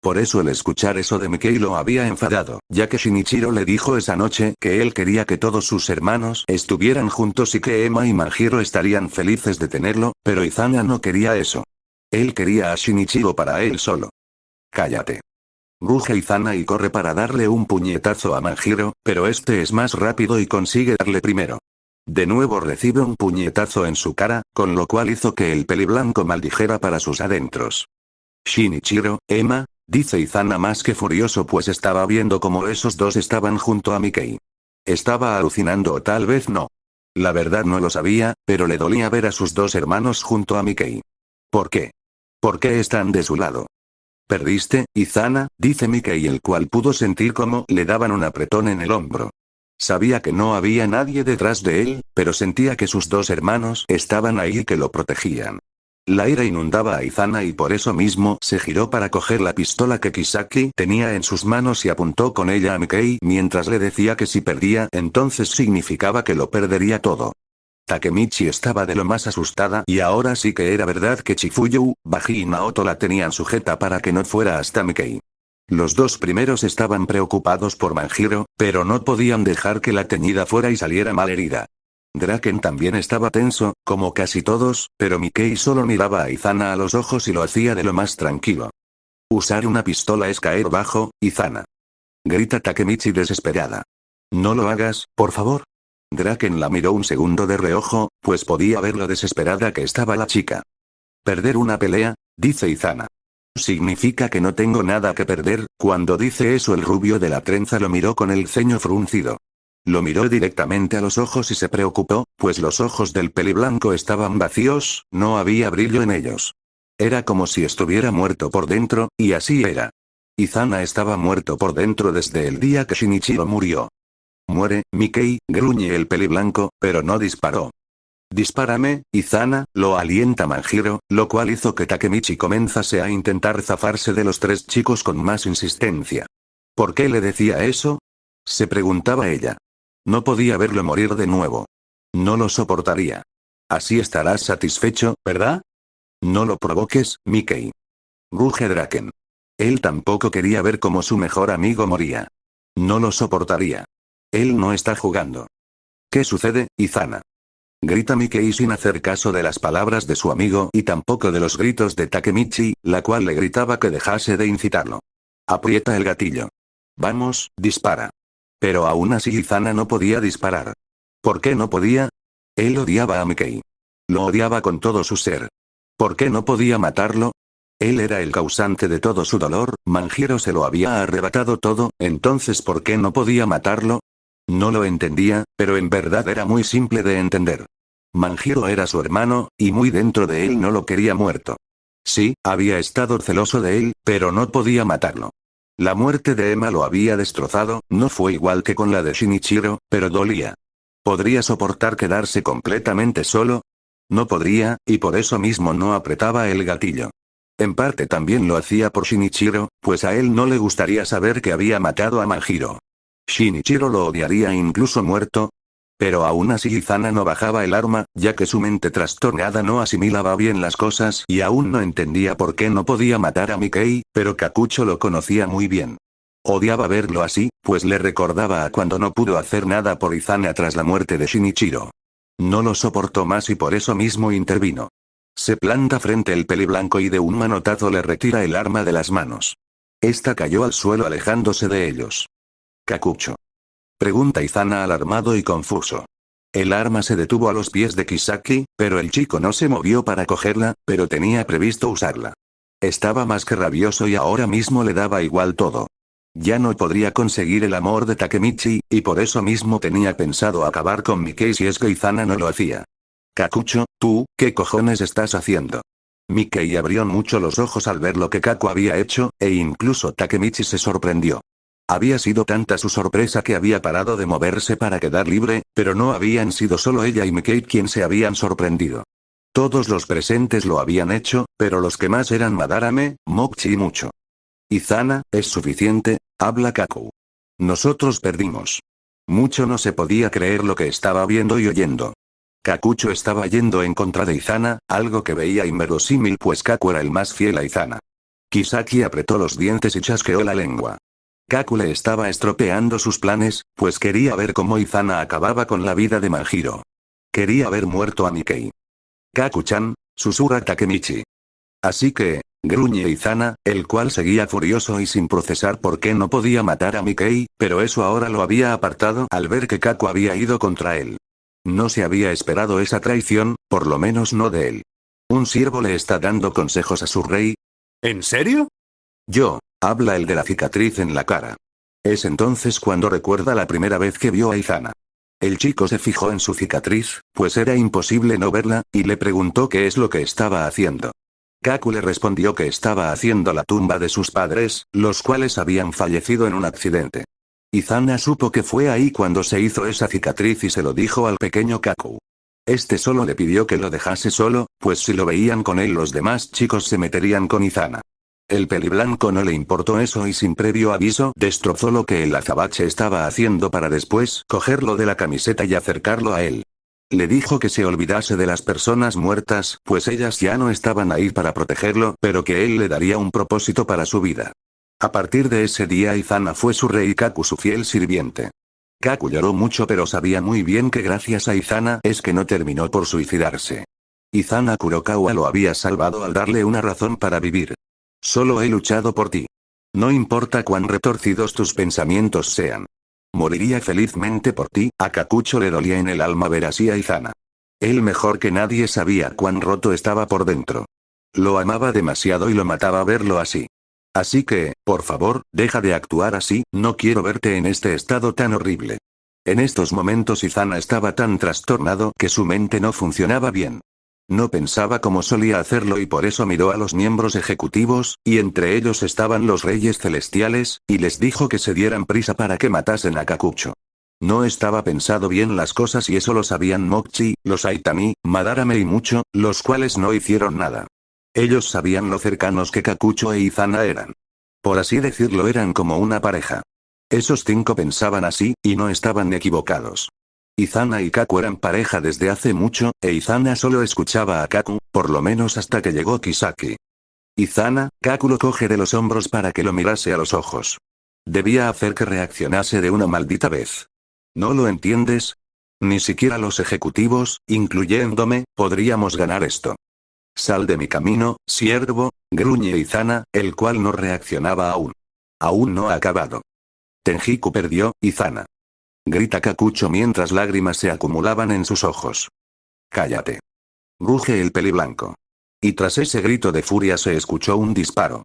Por eso el escuchar eso de Mikey lo había enfadado, ya que Shinichiro le dijo esa noche que él quería que todos sus hermanos estuvieran juntos y que Emma y Manjiro estarían felices de tenerlo, pero Izana no quería eso. Él quería a Shinichiro para él solo. Cállate. Ruge Izana y corre para darle un puñetazo a Manjiro, pero este es más rápido y consigue darle primero. De nuevo recibe un puñetazo en su cara, con lo cual hizo que el peliblanco maldijera para sus adentros. Shinichiro, Emma, dice Izana más que furioso pues estaba viendo cómo esos dos estaban junto a Mikey. Estaba alucinando o tal vez no. La verdad no lo sabía, pero le dolía ver a sus dos hermanos junto a Mikey. ¿Por qué? ¿Por qué están de su lado? Perdiste, Izana, dice Mikey el cual pudo sentir cómo le daban un apretón en el hombro. Sabía que no había nadie detrás de él, pero sentía que sus dos hermanos estaban ahí y que lo protegían. La ira inundaba a Izana y por eso mismo se giró para coger la pistola que Kisaki tenía en sus manos y apuntó con ella a Mikey mientras le decía que si perdía entonces significaba que lo perdería todo. Takemichi estaba de lo más asustada y ahora sí que era verdad que Chifuyu, Baji y Naoto la tenían sujeta para que no fuera hasta Mikey. Los dos primeros estaban preocupados por Manjiro, pero no podían dejar que la teñida fuera y saliera mal herida. Draken también estaba tenso, como casi todos, pero Mikey solo miraba a Izana a los ojos y lo hacía de lo más tranquilo. Usar una pistola es caer bajo, Izana. Grita Takemichi desesperada. No lo hagas, por favor. Draken la miró un segundo de reojo, pues podía ver lo desesperada que estaba la chica. ¿Perder una pelea? Dice Izana. Significa que no tengo nada que perder. Cuando dice eso el rubio de la trenza lo miró con el ceño fruncido. Lo miró directamente a los ojos y se preocupó, pues los ojos del peliblanco estaban vacíos, no había brillo en ellos. Era como si estuviera muerto por dentro, y así era. Izana estaba muerto por dentro desde el día que Shinichiro murió. Muere, Mikey, gruñe el peliblanco, pero no disparó. Dispárame, Izana, lo alienta Manjiro, lo cual hizo que Takemichi comenzase a intentar zafarse de los tres chicos con más insistencia. ¿Por qué le decía eso? Se preguntaba ella. No podía verlo morir de nuevo. No lo soportaría. Así estarás satisfecho, ¿verdad? No lo provoques, Mikey. Ruge Draken. Él tampoco quería ver cómo su mejor amigo moría. No lo soportaría. Él no está jugando. ¿Qué sucede, Izana? Grita Mikey sin hacer caso de las palabras de su amigo y tampoco de los gritos de Takemichi, la cual le gritaba que dejase de incitarlo. Aprieta el gatillo. Vamos, dispara. Pero aún así Izana no podía disparar. ¿Por qué no podía? Él odiaba a Mikey. Lo odiaba con todo su ser. ¿Por qué no podía matarlo? Él era el causante de todo su dolor, Manjiro se lo había arrebatado todo, entonces ¿por qué no podía matarlo? No lo entendía, pero en verdad era muy simple de entender. Manjiro era su hermano, y muy dentro de él no lo quería muerto. Sí, había estado celoso de él, pero no podía matarlo. La muerte de Emma lo había destrozado, no fue igual que con la de Shinichiro, pero dolía. ¿Podría soportar quedarse completamente solo? No podría, y por eso mismo no apretaba el gatillo. En parte también lo hacía por Shinichiro, pues a él no le gustaría saber que había matado a Manjiro. Shinichiro lo odiaría incluso muerto. Pero aún así Izana no bajaba el arma, ya que su mente trastornada no asimilaba bien las cosas y aún no entendía por qué no podía matar a Mikey, pero Kakucho lo conocía muy bien. Odiaba verlo así, pues le recordaba a cuando no pudo hacer nada por Izana tras la muerte de Shinichiro. No lo soportó más y por eso mismo intervino. Se planta frente al peliblanco y de un manotazo le retira el arma de las manos. Esta cayó al suelo alejándose de ellos. ¿Kakucho? Pregunta Izana alarmado y confuso. El arma se detuvo a los pies de Kisaki, pero el chico no se movió para cogerla, pero tenía previsto usarla. Estaba más que rabioso y ahora mismo le daba igual todo. Ya no podría conseguir el amor de Takemichi, y por eso mismo tenía pensado acabar con Mikey si es que Izana no lo hacía. Kakucho, tú, ¿qué cojones estás haciendo? Mikey abrió mucho los ojos al ver lo que Kaku había hecho, e incluso Takemichi se sorprendió. Había sido tanta su sorpresa que había parado de moverse para quedar libre, pero no habían sido solo ella y Mikey quien se habían sorprendido. Todos los presentes lo habían hecho, pero los que más eran Madarame, Mochi y Mucho. Izana, es suficiente, habla Kaku. Nosotros perdimos. Mucho no se podía creer lo que estaba viendo y oyendo. Kakucho estaba yendo en contra de Izana, algo que veía inverosímil pues Kaku era el más fiel a Izana. Kisaki apretó los dientes y chasqueó la lengua. Kaku le estaba estropeando sus planes, pues quería ver cómo Izana acababa con la vida de Manjiro. Quería ver muerto a Mikey. Kaku-chan, susurra Takemichi. Así que, gruñe Izana, el cual seguía furioso y sin procesar por qué no podía matar a Mikey, pero eso ahora lo había apartado al ver que Kaku había ido contra él. No se había esperado esa traición, por lo menos no de él. ¿Un siervo le está dando consejos a su rey? ¿En serio? Yo, habla el de la cicatriz en la cara. Es entonces cuando recuerda la primera vez que vio a Izana. El chico se fijó en su cicatriz, pues era imposible no verla, y le preguntó qué es lo que estaba haciendo. Kaku le respondió que estaba haciendo la tumba de sus padres, los cuales habían fallecido en un accidente. Izana supo que fue ahí cuando se hizo esa cicatriz y se lo dijo al pequeño Kaku. Este solo le pidió que lo dejase solo, pues si lo veían con él los demás chicos se meterían con Izana. El peliblanco no le importó eso y sin previo aviso destrozó lo que el azabache estaba haciendo para después cogerlo de la camiseta y acercarlo a él. Le dijo que se olvidase de las personas muertas, pues ellas ya no estaban ahí para protegerlo, pero que él le daría un propósito para su vida. A partir de ese día Izana fue su rey y Kaku su fiel sirviente. Kaku lloró mucho pero sabía muy bien que gracias a Izana es que no terminó por suicidarse. Izana Kurokawa lo había salvado al darle una razón para vivir. Solo he luchado por ti. No importa cuán retorcidos tus pensamientos sean. Moriría felizmente por ti. A Kakucho le dolía en el alma ver así a Izana. Él mejor que nadie sabía cuán roto estaba por dentro. Lo amaba demasiado y lo mataba verlo así. Así que, por favor, deja de actuar así, no quiero verte en este estado tan horrible. En estos momentos Izana estaba tan trastornado que su mente no funcionaba bien. No pensaba como solía hacerlo y por eso miró a los miembros ejecutivos, y entre ellos estaban los reyes celestiales, y les dijo que se dieran prisa para que matasen a Kakucho. No estaba pensado bien las cosas y eso lo sabían Mochi, los Aitami, Madarame y Mucho, los cuales no hicieron nada. Ellos sabían lo cercanos que Kakucho e Izana eran. Por así decirlo eran como una pareja. Esos 5 pensaban así, y no estaban equivocados. Izana y Kaku eran pareja desde hace mucho, e Izana solo escuchaba a Kaku, por lo menos hasta que llegó Kisaki. Izana, Kaku lo coge de los hombros para que lo mirase a los ojos. Debía hacer que reaccionase de una maldita vez. ¿No lo entiendes? Ni siquiera los ejecutivos, incluyéndome, podríamos ganar esto. Sal de mi camino, siervo, gruñe Izana, el cual no reaccionaba aún. Aún no ha acabado. Tenjiku perdió, Izana. Grita Kakucho mientras lágrimas se acumulaban en sus ojos. Cállate. Ruge el peliblanco. Y tras ese grito de furia se escuchó un disparo.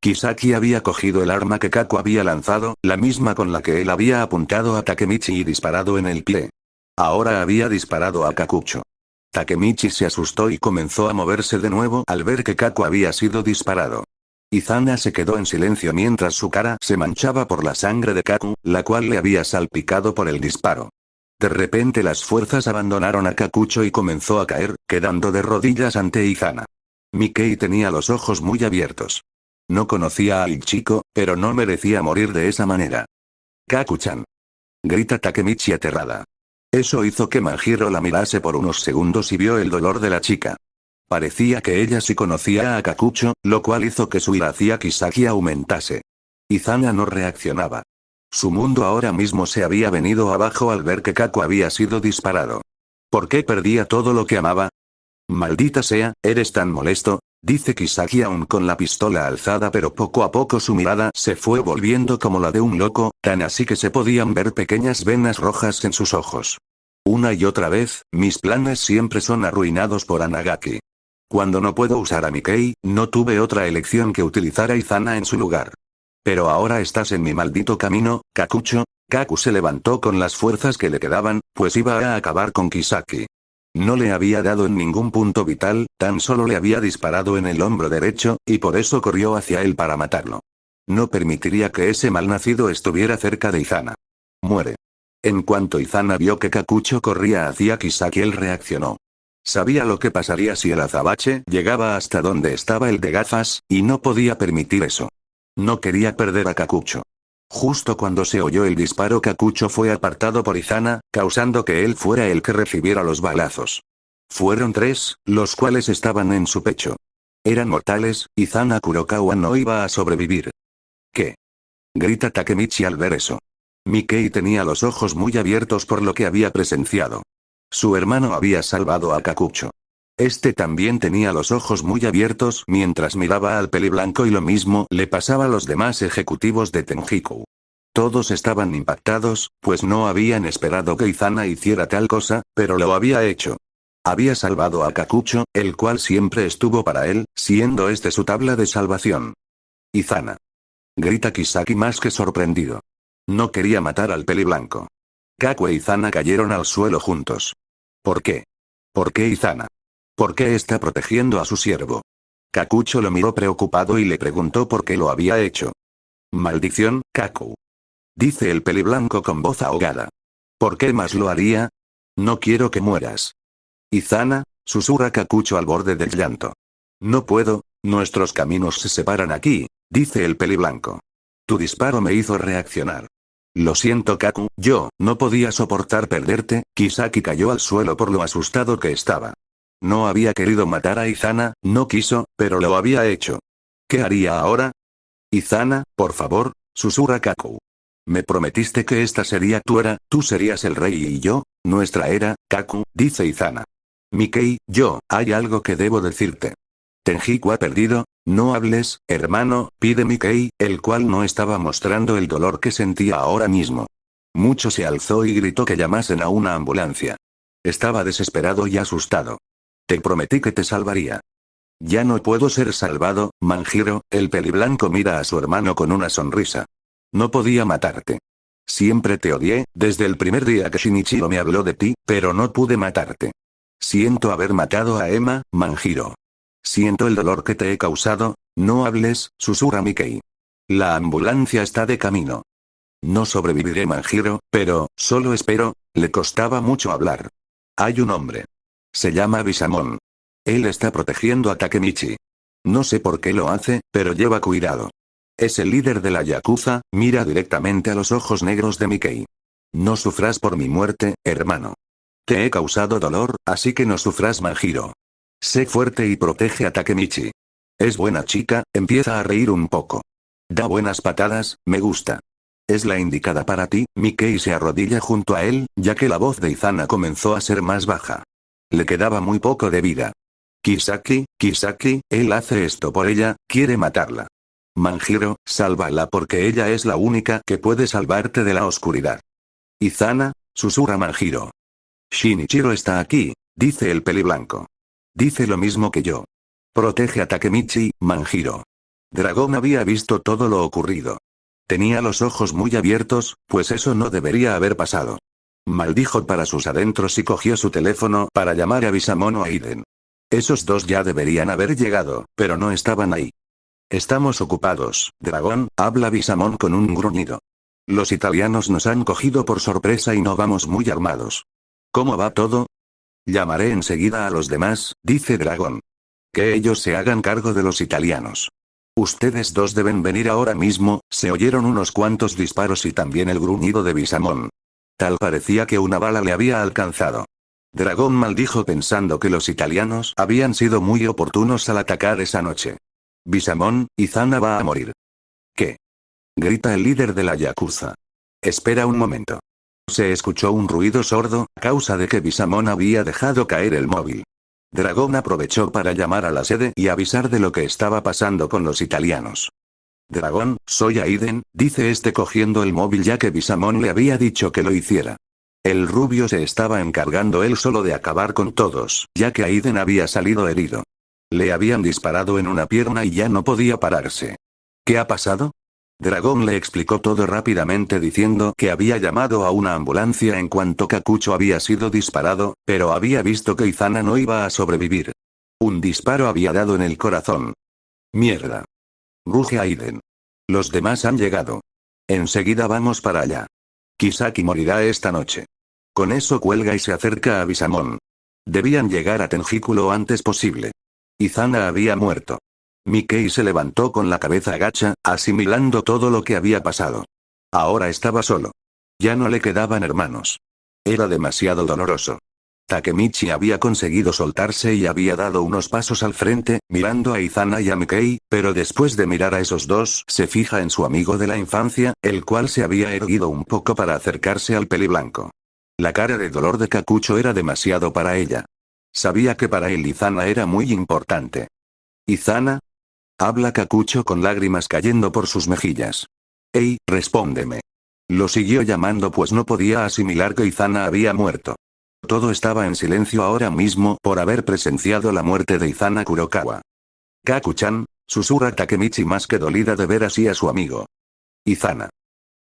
Kisaki había cogido el arma que Kaku había lanzado, la misma con la que él había apuntado a Takemichi y disparado en el pie. Ahora había disparado a Kakucho. Takemichi se asustó y comenzó a moverse de nuevo al ver que Kaku había sido disparado. Izana se quedó en silencio mientras su cara se manchaba por la sangre de Kaku, la cual le había salpicado por el disparo. De repente las fuerzas abandonaron a Kakucho y comenzó a caer, quedando de rodillas ante Izana. Mikei tenía los ojos muy abiertos. No conocía al chico, pero no merecía morir de esa manera. Kaku-chan. Grita Takemichi aterrada. Eso hizo que Manjiro la mirase por unos segundos y vio el dolor de la chica. Parecía que ella sí conocía a Kakucho, lo cual hizo que su ira hacia Kisaki aumentase. Izana no reaccionaba. Su mundo ahora mismo se había venido abajo al ver que Kaku había sido disparado. ¿Por qué perdía todo lo que amaba? Maldita sea, eres tan molesto, dice Kisaki aún con la pistola alzada, pero poco a poco su mirada se fue volviendo como la de un loco, tan así que se podían ver pequeñas venas rojas en sus ojos. Una y otra vez, mis planes siempre son arruinados por Anagaki. Cuando no puedo usar a Mikei, no tuve otra elección que utilizar a Izana en su lugar. Pero ahora estás en mi maldito camino, Kakucho. Kaku se levantó con las fuerzas que le quedaban, pues iba a acabar con Kisaki. No le había dado en ningún punto vital, tan solo le había disparado en el hombro derecho, y por eso corrió hacia él para matarlo. No permitiría que ese malnacido estuviera cerca de Izana. Muere. En cuanto Izana vio que Kakucho corría hacia Kisaki, él reaccionó. Sabía lo que pasaría si el azabache llegaba hasta donde estaba el de gafas, y no podía permitir eso. No quería perder a Kakucho. Justo cuando se oyó el disparo, Kakucho fue apartado por Izana, causando que él fuera el que recibiera los balazos. Fueron 3, los cuales estaban en su pecho. Eran mortales, Izana Kurokawa no iba a sobrevivir. ¿Qué? Grita Takemichi al ver eso. Mikei tenía los ojos muy abiertos por lo que había presenciado. Su hermano había salvado a Kakucho. Este también tenía los ojos muy abiertos mientras miraba al peliblanco y lo mismo le pasaba a los demás ejecutivos de Tenjiku. Todos estaban impactados, pues no habían esperado que Izana hiciera tal cosa, pero lo había hecho. Había salvado a Kakucho, el cual siempre estuvo para él, siendo este su tabla de salvación. Izana. Grita Kisaki más que sorprendido. No quería matar al peliblanco. Kaku e Izana cayeron al suelo juntos. ¿Por qué? ¿Por qué Izana? ¿Por qué está protegiendo a su siervo? Kakucho lo miró preocupado y le preguntó por qué lo había hecho. Maldición, Kaku. Dice el peliblanco con voz ahogada. ¿Por qué más lo haría? No quiero que mueras. Izana, susurra Kakucho al borde del llanto. No puedo, nuestros caminos se separan aquí, dice el peliblanco. Tu disparo me hizo reaccionar. Lo siento Kaku, yo no podía soportar perderte. Kisaki cayó al suelo por lo asustado que estaba. No había querido matar a Izana, no quiso, pero lo había hecho. ¿Qué haría ahora? Izana, por favor, susurra Kaku. Me prometiste que esta sería tu era, tú serías el rey y yo, nuestra era, Kaku, dice Izana. Mikey, hay algo que debo decirte. Tenjiku ha perdido, no hables, hermano, pide Mikey, el cual no estaba mostrando el dolor que sentía ahora mismo. Mucho se alzó y gritó que llamasen a una ambulancia. Estaba desesperado y asustado. Te prometí que te salvaría. Ya no puedo ser salvado, Manjiro, el peliblanco mira a su hermano con una sonrisa. No podía matarte. Siempre te odié, desde el primer día que Shinichiro me habló de ti, pero no pude matarte. Siento haber matado a Emma, Manjiro. Siento el dolor que te he causado, no hables, susurra Mikey. La ambulancia está de camino. No sobreviviré Manjiro, pero, solo espero, le costaba mucho hablar. Hay un hombre. Se llama Bisamon. Él está protegiendo a Takemichi. No sé por qué lo hace, pero lleva cuidado. Es el líder de la Yakuza, mira directamente a los ojos negros de Mikey. No sufras por mi muerte, hermano. Te he causado dolor, así que no sufras Manjiro. Sé fuerte y protege a Takemichi. Es buena chica, empieza a reír un poco. Da buenas patadas, me gusta. Es la indicada para ti, Mikey se arrodilla junto a él, ya que la voz de Izana comenzó a ser más baja. Le quedaba muy poco de vida. Kisaki, él hace esto por ella, quiere matarla. Manjiro, sálvala porque ella es la única que puede salvarte de la oscuridad. Izana, susurra Manjiro. Shinichiro está aquí, dice el peliblanco. Dice lo mismo que yo. Protege a Takemichi, Manjiro. Dragón había visto todo lo ocurrido. Tenía los ojos muy abiertos, pues eso no debería haber pasado. Maldijo para sus adentros y cogió su teléfono para llamar a Bisamon o a Aiden. Esos dos ya deberían haber llegado, pero no estaban ahí. Estamos ocupados, dragón, habla Bisamon con un gruñido. Los italianos nos han cogido por sorpresa y no vamos muy armados. ¿Cómo va todo? Llamaré enseguida a los demás, dice Dragón. Que ellos se hagan cargo de los italianos. Ustedes dos deben venir ahora mismo, se oyeron unos cuantos disparos y también el gruñido de Bisamon. Tal parecía que una bala le había alcanzado. Dragón maldijo pensando que los italianos habían sido muy oportunos al atacar esa noche. Bisamon, Izana va a morir. ¿Qué? Grita el líder de la Yakuza. Espera un momento. Se escuchó un ruido sordo, a causa de que Bisamon había dejado caer el móvil. Dragón aprovechó para llamar a la sede y avisar de lo que estaba pasando con los italianos. Dragón, soy Aiden, dice este cogiendo el móvil ya que Bisamon le había dicho que lo hiciera. El rubio se estaba encargando él solo de acabar con todos, ya que Aiden había salido herido. Le habían disparado en una pierna y ya no podía pararse. ¿Qué ha pasado? Dragón le explicó todo rápidamente diciendo que había llamado a una ambulancia en cuanto Kakucho había sido disparado, pero había visto que Izana no iba a sobrevivir. Un disparo había dado en el corazón. Mierda. Ruge Aiden. Los demás han llegado. Enseguida vamos para allá. Kisaki morirá esta noche. Con eso cuelga y se acerca a Bisamon. Debían llegar a Tenjiku lo antes posible. Izana había muerto. Mikey se levantó con la cabeza agacha, asimilando todo lo que había pasado. Ahora estaba solo. Ya no le quedaban hermanos. Era demasiado doloroso. Takemichi había conseguido soltarse y había dado unos pasos al frente, mirando a Izana y a Mikey, pero después de mirar a esos dos, se fija en su amigo de la infancia, el cual se había erguido un poco para acercarse al peliblanco. La cara de dolor de Kakucho era demasiado para ella. Sabía que para él Izana era muy importante. ¿Izana? Habla Kakucho con lágrimas cayendo por sus mejillas. Ey, respóndeme. Lo siguió llamando pues no podía asimilar que Izana había muerto. Todo estaba en silencio ahora mismo por haber presenciado la muerte de Izana Kurokawa. Kaku-chan, susurra Takemichi más que dolida de ver así a su amigo. Izana.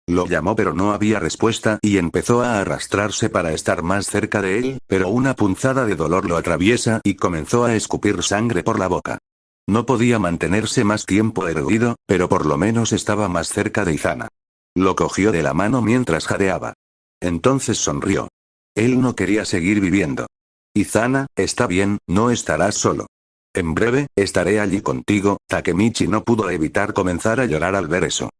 Lo llamó pero no había respuesta y empezó a arrastrarse para estar más cerca de él, pero una punzada de dolor lo atraviesa y comenzó a escupir sangre por la boca. No podía mantenerse más tiempo erguido, pero por lo menos estaba más cerca de Izana. Lo cogió de la mano mientras jadeaba. Entonces sonrió. Él no quería seguir viviendo. Izana, está bien, no estarás solo. En breve, estaré allí contigo. Takemichi no pudo evitar comenzar a llorar al ver eso.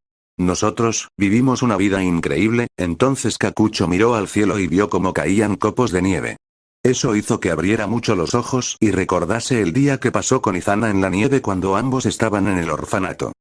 Nosotros, vivimos una vida increíble. Entonces Kakucho miró al cielo y vio cómo caían copos de nieve. Eso hizo que abriera mucho los ojos y recordase el día que pasó con Izana en la nieve cuando ambos estaban en el orfanato.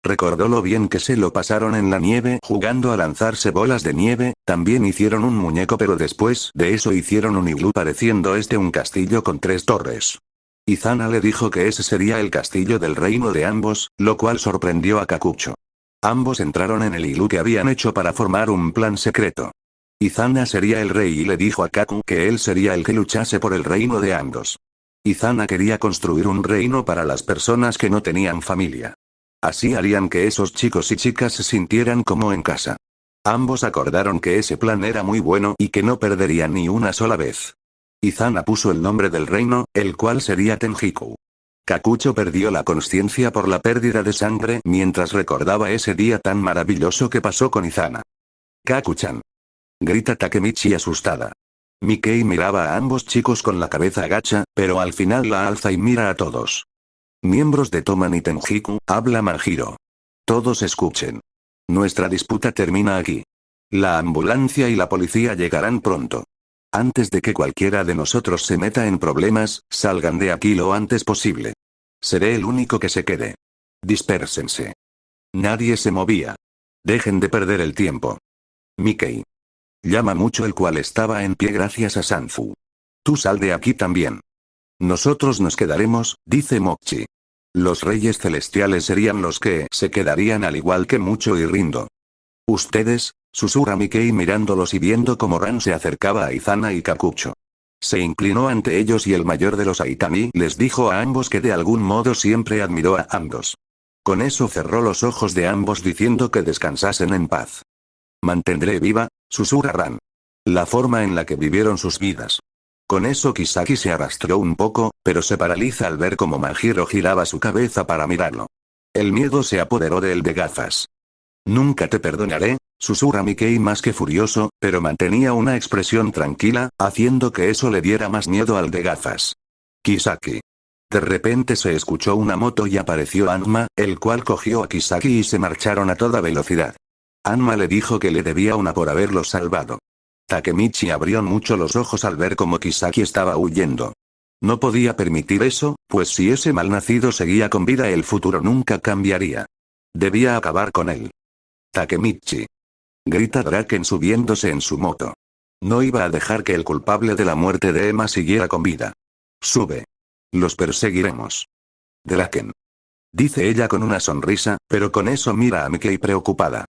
Recordó lo bien que se lo pasaron en la nieve jugando a lanzarse bolas de nieve. También hicieron un muñeco, pero después de eso hicieron un iglú pareciendo un castillo con 3 torres. Izana le dijo que ese sería el castillo del reino de ambos, lo cual sorprendió a Kakucho. Ambos entraron en el iglú que habían hecho para formar un plan secreto. Izana sería el rey y le dijo a Kaku que él sería el que luchase por el reino de ambos. Izana quería construir un reino para las personas que no tenían familia. Así harían que esos chicos y chicas se sintieran como en casa. Ambos acordaron que ese plan era muy bueno y que no perderían ni una sola vez. Izana puso el nombre del reino, el cual sería Tenjiku. Kakucho perdió la consciencia por la pérdida de sangre mientras recordaba ese día tan maravilloso que pasó con Izana. Kaku-chan. Grita Takemichi asustada. Mikei miraba a ambos chicos con la cabeza agacha, pero al final la alza y mira a todos. Miembros de Toman y Tenjiku, habla Manjiro. Todos escuchen. Nuestra disputa termina aquí. La ambulancia y la policía llegarán pronto. Antes de que cualquiera de nosotros se meta en problemas, salgan de aquí lo antes posible. Seré el único que se quede. Dispérsense. Nadie se movía. Dejen de perder el tiempo. Mikei. Llama mucho, el cual estaba en pie gracias a Sanfu. Tú sal de aquí también. Nosotros nos quedaremos, dice Mochi. Los reyes celestiales serían los que se quedarían, al igual que Mucho y Rindo. Ustedes, susurra Mikei mirándolos y viendo cómo Ran se acercaba a Izana y Kakucho. Se inclinó ante ellos y el mayor de los Aitami les dijo a ambos que de algún modo siempre admiró a ambos. Con eso cerró los ojos de ambos diciendo que descansasen en paz. Mantendré viva, susurra Ran. La forma en la que vivieron sus vidas. Con eso Kisaki se arrastró un poco, pero se paraliza al ver cómo Manjiro giraba su cabeza para mirarlo. El miedo se apoderó de él de gafas. Nunca te perdonaré, susurra Mikei más que furioso, pero mantenía una expresión tranquila, haciendo que eso le diera más miedo al de gafas. Kisaki. De repente se escuchó una moto y apareció Anma, el cual cogió a Kisaki y se marcharon a toda velocidad. Anma le dijo que le debía una por haberlo salvado. Takemichi abrió mucho los ojos al ver cómo Kisaki estaba huyendo. No podía permitir eso, pues si ese malnacido seguía con vida el futuro nunca cambiaría. Debía acabar con él. Takemichi. Grita Draken subiéndose en su moto. No iba a dejar que el culpable de la muerte de Emma siguiera con vida. Sube. Los perseguiremos. Draken. Dice ella con una sonrisa, pero con eso mira a Mikei preocupada.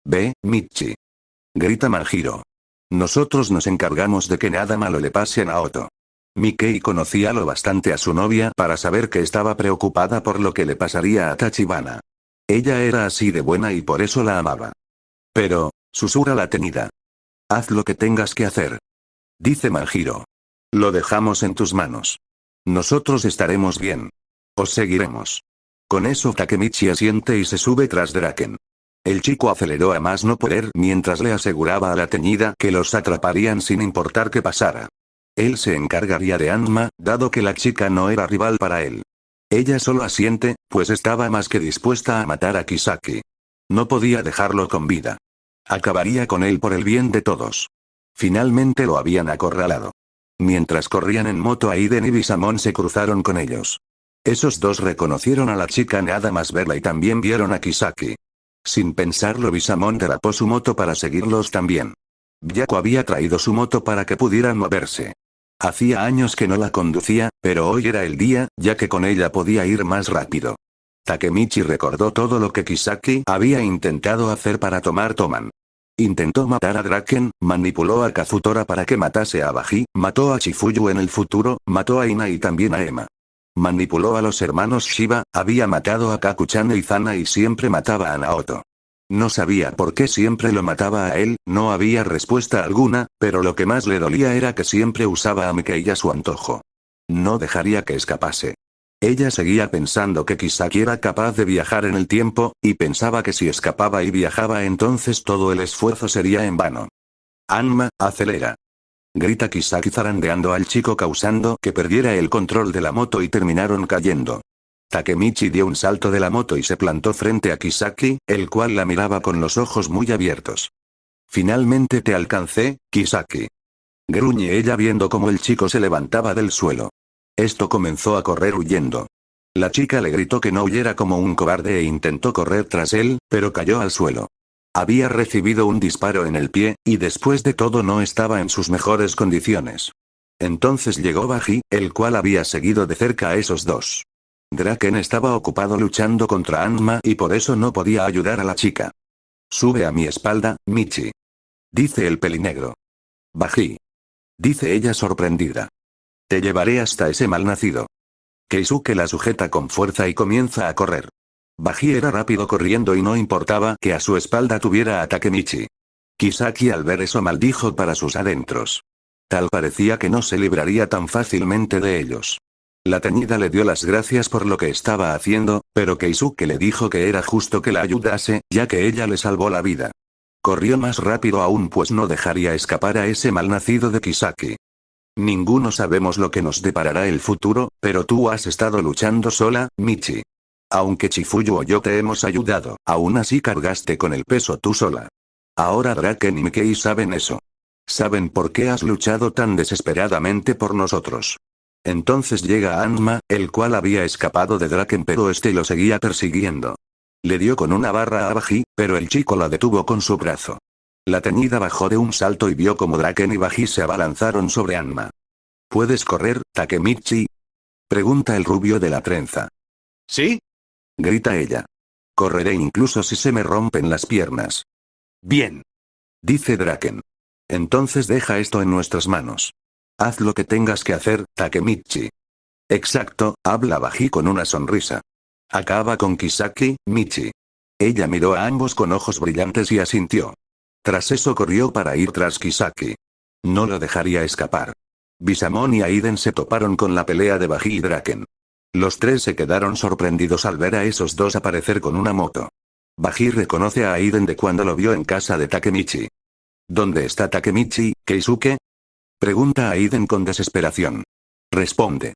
Ve, Michi. Grita Manjiro. Nosotros nos encargamos de que nada malo le pase a Naoto. Mikei conocía lo bastante a su novia para saber que estaba preocupada por lo que le pasaría a Tachibana. Ella era así de buena y por eso la amaba. Pero, susurra la tenida. Haz lo que tengas que hacer. Dice Manjiro. Lo dejamos en tus manos. Nosotros estaremos bien. Os seguiremos. Con eso Takemichi asiente y se sube tras Draken. El chico aceleró a más no poder mientras le aseguraba a la teñida que los atraparían sin importar qué pasara. Él se encargaría de Anma, dado que la chica no era rival para él. Ella solo asiente, pues estaba más que dispuesta a matar a Kisaki. No podía dejarlo con vida. Acabaría con él por el bien de todos. Finalmente lo habían acorralado. Mientras corrían en moto, Aiden y Bisamon se cruzaron con ellos. Esos dos reconocieron a la chica nada más verla y también vieron a Kisaki. Sin pensarlo, Bisamon derrapó su moto para seguirlos también. Byaku había traído su moto para que pudieran moverse. Hacía años que no la conducía, pero hoy era el día, ya que con ella podía ir más rápido. Takemichi recordó todo lo que Kisaki había intentado hacer para tomar Toman. Intentó matar a Draken, manipuló a Kazutora para que matase a Baji, mató a Chifuyu en el futuro, mató a Ina y también a Emma. Manipuló a los hermanos Shiba, había matado a Kaku-chan e Izana y siempre mataba a Naoto. No sabía por qué siempre lo mataba a él, no había respuesta alguna, pero lo que más le dolía era que siempre usaba a Mikei a su antojo. No dejaría que escapase. Ella seguía pensando que Kisaki era capaz de viajar en el tiempo, y pensaba que si escapaba y viajaba entonces todo el esfuerzo sería en vano. Anma, acelera. Grita Kisaki zarandeando al chico causando que perdiera el control de la moto y terminaron cayendo. Takemichi dio un salto de la moto y se plantó frente a Kisaki, el cual la miraba con los ojos muy abiertos. Finalmente te alcancé, Kisaki. Gruñe ella viendo cómo el chico se levantaba del suelo. Esto comenzó a correr huyendo. La chica le gritó que no huyera como un cobarde e intentó correr tras él, pero cayó al suelo. Había recibido un disparo en el pie, y después de todo no estaba en sus mejores condiciones. Entonces llegó Baji, el cual había seguido de cerca a esos dos. Draken estaba ocupado luchando contra Anma y por eso no podía ayudar a la chica. Sube a mi espalda, Michi. Dice el pelinegro. Baji. Dice ella sorprendida. Te llevaré hasta ese malnacido. Keisuke la sujeta con fuerza y comienza a correr. Baji era rápido corriendo y no importaba que a su espalda tuviera a Takemichi. Kisaki al ver eso maldijo para sus adentros. Tal parecía que no se libraría tan fácilmente de ellos. La teñida le dio las gracias por lo que estaba haciendo, pero Keisuke le dijo que era justo que la ayudase, ya que ella le salvó la vida. Corrió más rápido aún pues no dejaría escapar a ese malnacido de Kisaki. Ninguno sabemos lo que nos deparará el futuro, pero tú has estado luchando sola, Michi. Aunque Chifuyu o yo te hemos ayudado, aún así cargaste con el peso tú sola. Ahora Draken y Mikey saben eso. Saben por qué has luchado tan desesperadamente por nosotros. Entonces llega Anma, el cual había escapado de Draken pero este lo seguía persiguiendo. Le dio con una barra a Baji, pero el chico la detuvo con su brazo. La teñida bajó de un salto y vio como Draken y Baji se abalanzaron sobre Anma. ¿Puedes correr, Takemichi? Pregunta el rubio de la trenza. ¿Sí? Grita ella. Correré incluso si se me rompen las piernas. Bien. Dice Draken. Entonces deja esto en nuestras manos. Haz lo que tengas que hacer, Takemichi. Exacto, habla Baji con una sonrisa. Acaba con Kisaki, Michi. Ella miró a ambos con ojos brillantes y asintió. Tras eso corrió para ir tras Kisaki. No lo dejaría escapar. Bisamon y Aiden se toparon con la pelea de Baji y Draken. Los tres se quedaron sorprendidos al ver a esos dos aparecer con una moto. Baji reconoce a Aiden de cuando lo vio en casa de Takemichi. ¿Dónde está Takemichi, Keisuke? Pregunta Aiden con desesperación. Responde.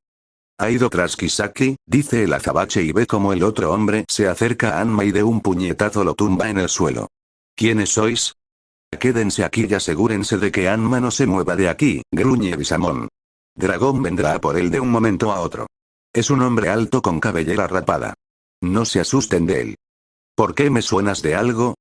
Ha ido tras Kisaki, dice el azabache y ve como el otro hombre se acerca a Anma y de un puñetazo lo tumba en el suelo. ¿Quiénes sois? Quédense aquí y asegúrense de que Anma no se mueva de aquí, gruñe Bisamon. Dragón vendrá a por él de un momento a otro. Es un hombre alto con cabellera rapada. No se asusten de él. ¿Por qué me suenas de algo?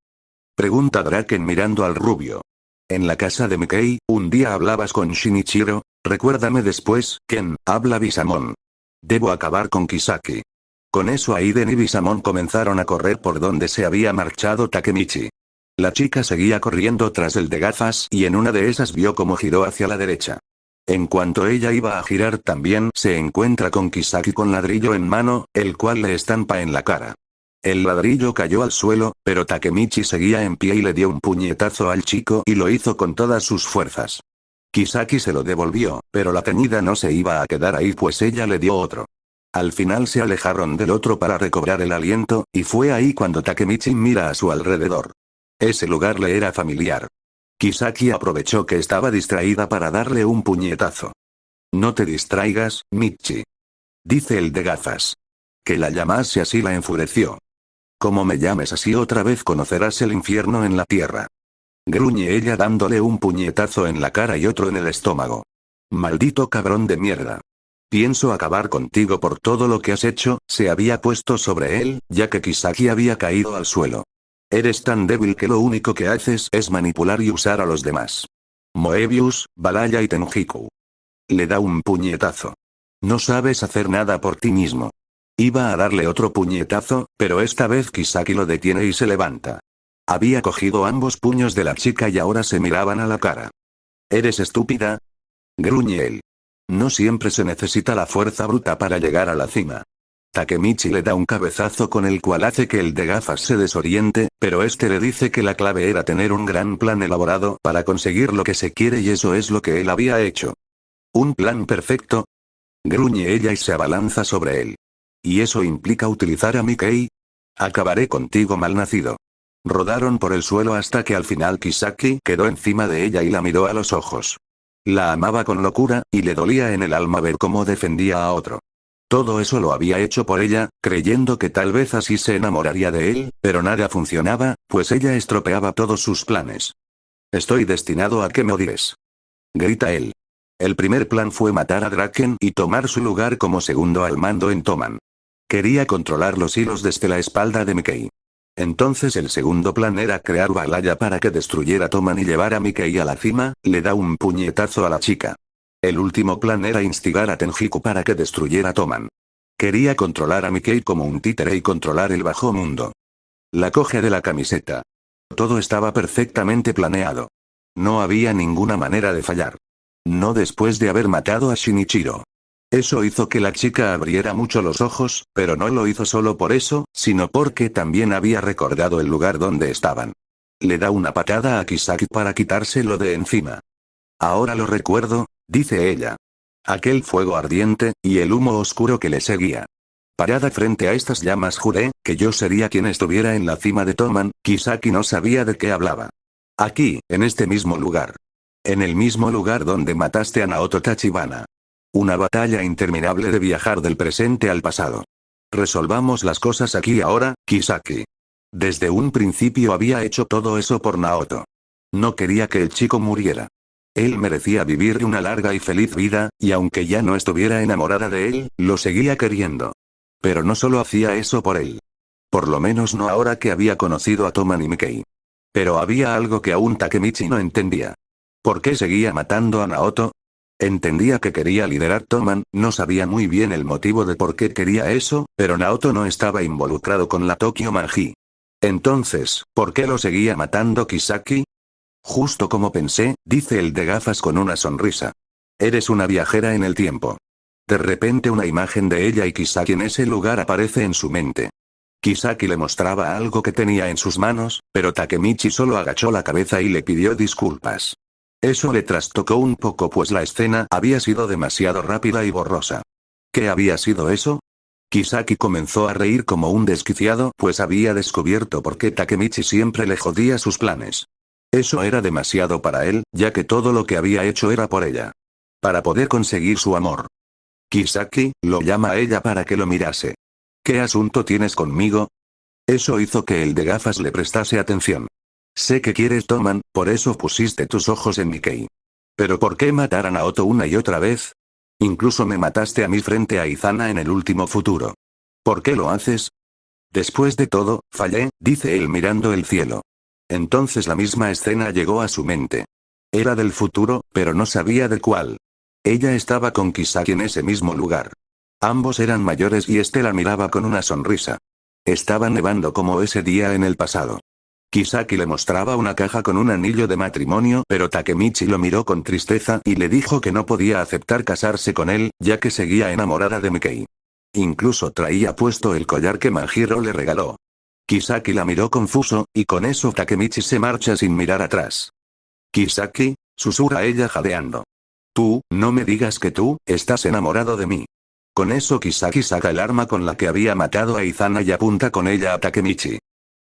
Pregunta Draken mirando al rubio. En la casa de Mikey, un día hablabas con Shinichiro, recuérdame después, Ken, habla Bisamon. Debo acabar con Kisaki. Con eso Aiden y Bisamon comenzaron a correr por donde se había marchado Takemichi. La chica seguía corriendo tras el de gafas y en una de esas vio cómo giró hacia la derecha. En cuanto ella iba a girar también se encuentra con Kisaki con ladrillo en mano, el cual le estampa en la cara. El ladrillo cayó al suelo, pero Takemichi seguía en pie y le dio un puñetazo al chico y lo hizo con todas sus fuerzas. Kisaki se lo devolvió, pero la teñida no se iba a quedar ahí pues ella le dio otro. Al final se alejaron del otro para recobrar el aliento, y fue ahí cuando Takemichi mira a su alrededor. Ese lugar le era familiar. Kisaki aprovechó que estaba distraída para darle un puñetazo. No te distraigas, Michi. Dice el de gafas. Que la llamase así la enfureció. Como me llames así otra vez conocerás el infierno en la tierra. Gruñe ella dándole un puñetazo en la cara y otro en el estómago. Maldito cabrón de mierda. Pienso acabar contigo por todo lo que has hecho, se había puesto sobre él, ya que Kisaki había caído al suelo. Eres tan débil que lo único que haces es manipular y usar a los demás. Moebius, Balaya y Tenjiku. Le da un puñetazo. No sabes hacer nada por ti mismo. Iba a darle otro puñetazo, pero esta vez Kisaki lo detiene y se levanta. Había cogido ambos puños de la chica y ahora se miraban a la cara. ¿Eres estúpida? Gruñe él. No siempre se necesita la fuerza bruta para llegar a la cima. Takemichi le da un cabezazo con el cual hace que el de gafas se desoriente, pero este le dice que la clave era tener un gran plan elaborado para conseguir lo que se quiere y eso es lo que él había hecho. ¿Un plan perfecto? Gruñe ella y se abalanza sobre él. ¿Y eso implica utilizar a Mikey? Acabaré contigo malnacido. Rodaron por el suelo hasta que al final Kisaki quedó encima de ella y la miró a los ojos. La amaba con locura, y le dolía en el alma ver cómo defendía a otro. Todo eso lo había hecho por ella, creyendo que tal vez así se enamoraría de él, pero nada funcionaba, pues ella estropeaba todos sus planes. Estoy destinado a que me odies. Grita él. El primer plan fue matar a Draken y tomar su lugar como segundo al mando en Toman. Quería controlar los hilos desde la espalda de Mickey. Entonces el segundo plan era crear Valhalla para que destruyera Toman y llevar a Mickey a la cima, le da un puñetazo a la chica. El último plan era instigar a Tenjiku para que destruyera Toman. Quería controlar a Mickey como un títere y controlar el bajo mundo. La coge de la camiseta. Todo estaba perfectamente planeado. No había ninguna manera de fallar. No después de haber matado a Shinichiro. Eso hizo que la chica abriera mucho los ojos, pero no lo hizo solo por eso, sino porque también había recordado el lugar donde estaban. Le da una patada a Kisaki para quitárselo de encima. Ahora lo recuerdo, dice ella. Aquel fuego ardiente, y el humo oscuro que le seguía. Parada frente a estas llamas juré, que yo sería quien estuviera en la cima de Toman. Kisaki no sabía de qué hablaba. Aquí, en este mismo lugar. En el mismo lugar donde mataste a Naoto Tachibana. Una batalla interminable de viajar del presente al pasado. Resolvamos las cosas aquí ahora, Kisaki. Desde un principio había hecho todo eso por Naoto. No quería que el chico muriera. Él merecía vivir una larga y feliz vida, y aunque ya no estuviera enamorada de él, lo seguía queriendo. Pero no solo hacía eso por él. Por lo menos no ahora que había conocido a Toman y Mickey. Pero había algo que aún Takemichi no entendía. ¿Por qué seguía matando a Naoto? Entendía que quería liderar Toman, no sabía muy bien el motivo de por qué quería eso, pero Naoto no estaba involucrado con la Tokyo Manji. Entonces, ¿por qué lo seguía matando Kisaki? Justo como pensé, dice el de gafas con una sonrisa. Eres una viajera en el tiempo. De repente una imagen de ella y Kisaki en ese lugar aparece en su mente. Kisaki le mostraba algo que tenía en sus manos, pero Takemichi solo agachó la cabeza y le pidió disculpas. Eso le trastocó un poco pues la escena había sido demasiado rápida y borrosa. ¿Qué había sido eso? Kisaki comenzó a reír como un desquiciado pues había descubierto por qué Takemichi siempre le jodía sus planes. Eso era demasiado para él, ya que todo lo que había hecho era por ella. Para poder conseguir su amor. Kisaki, lo llama a ella para que lo mirase. ¿Qué asunto tienes conmigo? Eso hizo que el de gafas le prestase atención. Sé que quieres Toman, por eso pusiste tus ojos en Mickey. ¿Pero por qué matar a Naoto una y otra vez? Incluso me mataste a mí frente a Izana en el último futuro. ¿Por qué lo haces? Después de todo, fallé, dice él mirando el cielo. Entonces la misma escena llegó a su mente. Era del futuro, pero no sabía de cuál. Ella estaba con Kisaki en ese mismo lugar. Ambos eran mayores y este la miraba con una sonrisa. Estaba nevando como ese día en el pasado. Kisaki le mostraba una caja con un anillo de matrimonio, pero Takemichi lo miró con tristeza y le dijo que no podía aceptar casarse con él, ya que seguía enamorada de Mickey. Incluso traía puesto el collar que Manjiro le regaló. Kisaki la miró confuso, y con eso Takemichi se marcha sin mirar atrás. Kisaki, susurra ella jadeando. Tú, no me digas que tú, estás enamorado de mí. Con eso Kisaki saca el arma con la que había matado a Izana y apunta con ella a Takemichi.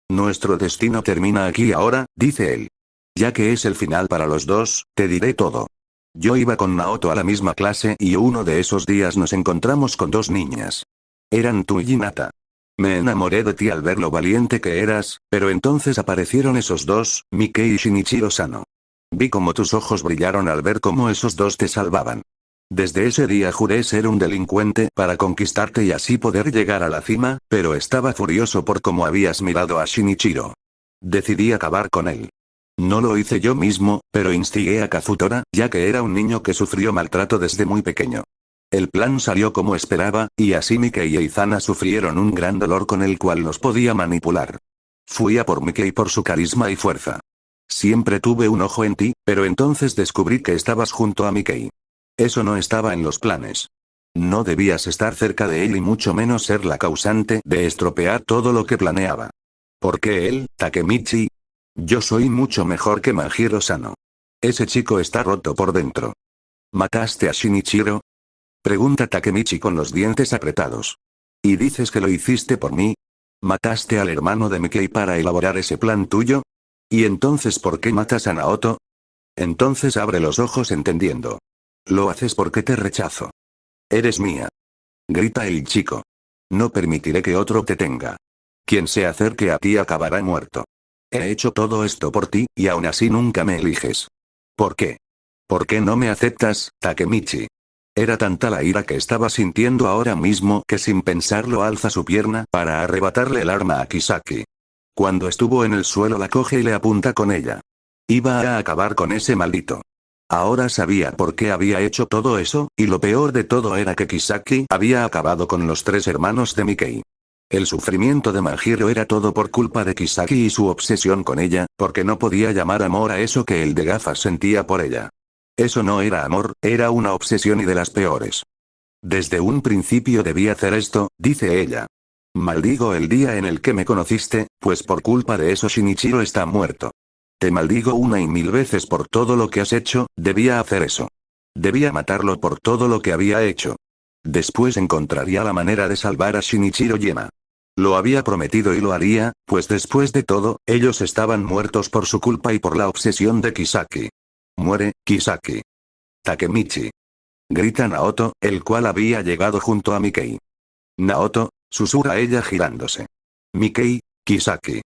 Nuestro destino termina aquí ahora, dice él. Ya que es el final para los dos, te diré todo. Yo iba con Naoto a la misma clase y uno de esos días nos encontramos con dos niñas. Eran tú y Hinata. Me enamoré de ti al ver lo valiente que eras, pero entonces aparecieron esos dos, Mickey y Shinichiro Sano. Vi como tus ojos brillaron al ver cómo esos dos te salvaban. Desde ese día juré ser un delincuente para conquistarte y así poder llegar a la cima, pero estaba furioso por cómo habías mirado a Shinichiro. Decidí acabar con él. No lo hice yo mismo, pero instigué a Kazutora, ya que era un niño que sufrió maltrato desde muy pequeño. El plan salió como esperaba, y así Mickey y Izana sufrieron un gran dolor con el cual los podía manipular. Fui a por Mickey por su carisma y fuerza. Siempre tuve un ojo en ti, pero entonces descubrí que estabas junto a Mickey. Eso no estaba en los planes. No debías estar cerca de él y mucho menos ser la causante de estropear todo lo que planeaba. ¿Por qué él, Takemichi? Yo soy mucho mejor que Manjiro Sano. Ese chico está roto por dentro. ¿Mataste a Shinichiro? Pregunta Takemichi con los dientes apretados. ¿Y dices que lo hiciste por mí? ¿Mataste al hermano de Mickey para elaborar ese plan tuyo? ¿Y entonces por qué matas a Naoto? Entonces abre los ojos entendiendo. Lo haces porque te rechazo. Eres mía. Grita el chico. No permitiré que otro te tenga. Quien se acerque a ti acabará muerto. He hecho todo esto por ti, y aún así nunca me eliges. ¿Por qué? ¿Por qué no me aceptas, Takemichi? Era tanta la ira que estaba sintiendo ahora mismo que sin pensarlo alza su pierna para arrebatarle el arma a Kisaki. Cuando estuvo en el suelo la coge y le apunta con ella. Iba a acabar con ese maldito. Ahora sabía por qué había hecho todo eso, y lo peor de todo era que Kisaki había acabado con los 3 hermanos de Mikey. El sufrimiento de Manjiro era todo por culpa de Kisaki y su obsesión con ella, porque no podía llamar amor a eso que el de gafas sentía por ella. Eso no era amor, era una obsesión y de las peores. Desde un principio debí hacer esto, dice ella. Maldigo el día en el que me conociste, pues por culpa de eso Shinichiro está muerto. Te maldigo una y mil veces por todo lo que has hecho, debía hacer eso. Debía matarlo por todo lo que había hecho. Después encontraría la manera de salvar a Shinichiro Yema. Lo había prometido y lo haría, pues después de todo, ellos estaban muertos por su culpa y por la obsesión de Kisaki. Muere, Kisaki. Takemichi. Grita Naoto, el cual había llegado junto a Mikey. Naoto, susurra ella girándose. Mikey, Kisaki.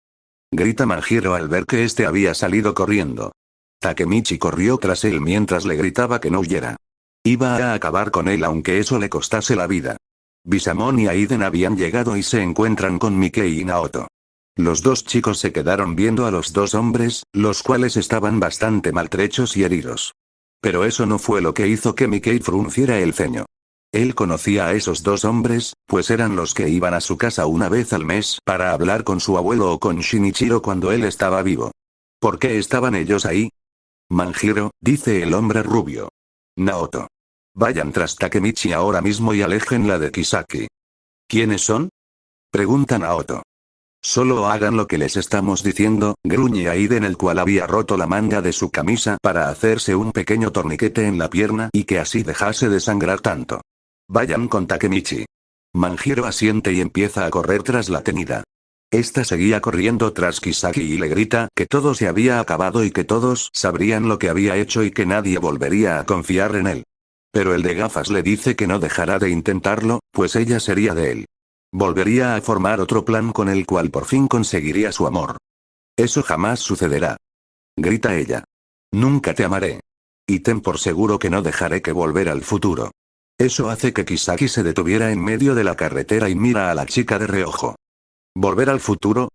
Grita Manjiro al ver que este había salido corriendo. Takemichi corrió tras él mientras le gritaba que no huyera. Iba a acabar con él aunque eso le costase la vida. Bisamon y Aiden habían llegado y se encuentran con Mikey y Naoto. Los 2 chicos se quedaron viendo a los 2 hombres, los cuales estaban bastante maltrechos y heridos. Pero eso no fue lo que hizo que Mikey frunciera el ceño. Él conocía a esos 2 hombres, pues eran los que iban a su casa una vez al mes para hablar con su abuelo o con Shinichiro cuando él estaba vivo. ¿Por qué estaban ellos ahí? Manjiro, dice el hombre rubio. Naoto. Vayan tras Takemichi ahora mismo y aléjenla de Kisaki. ¿Quiénes son? Pregunta Naoto. Solo hagan lo que les estamos diciendo, gruñe Aiden, el cual había roto la manga de su camisa para hacerse un pequeño torniquete en la pierna y que así dejase de sangrar tanto. Vayan con Takemichi. Manjiro asiente y empieza a correr tras la tenida. Esta seguía corriendo tras Kisaki y le grita que todo se había acabado y que todos sabrían lo que había hecho y que nadie volvería a confiar en él. Pero el de gafas le dice que no dejará de intentarlo, pues ella sería de él. Volvería a formar otro plan con el cual por fin conseguiría su amor. Eso jamás sucederá. Grita ella. Nunca te amaré. Y ten por seguro que no dejaré que volver al futuro. Eso hace que Kisaki se detuviera en medio de la carretera y mira a la chica de reojo. ¿Volver al futuro?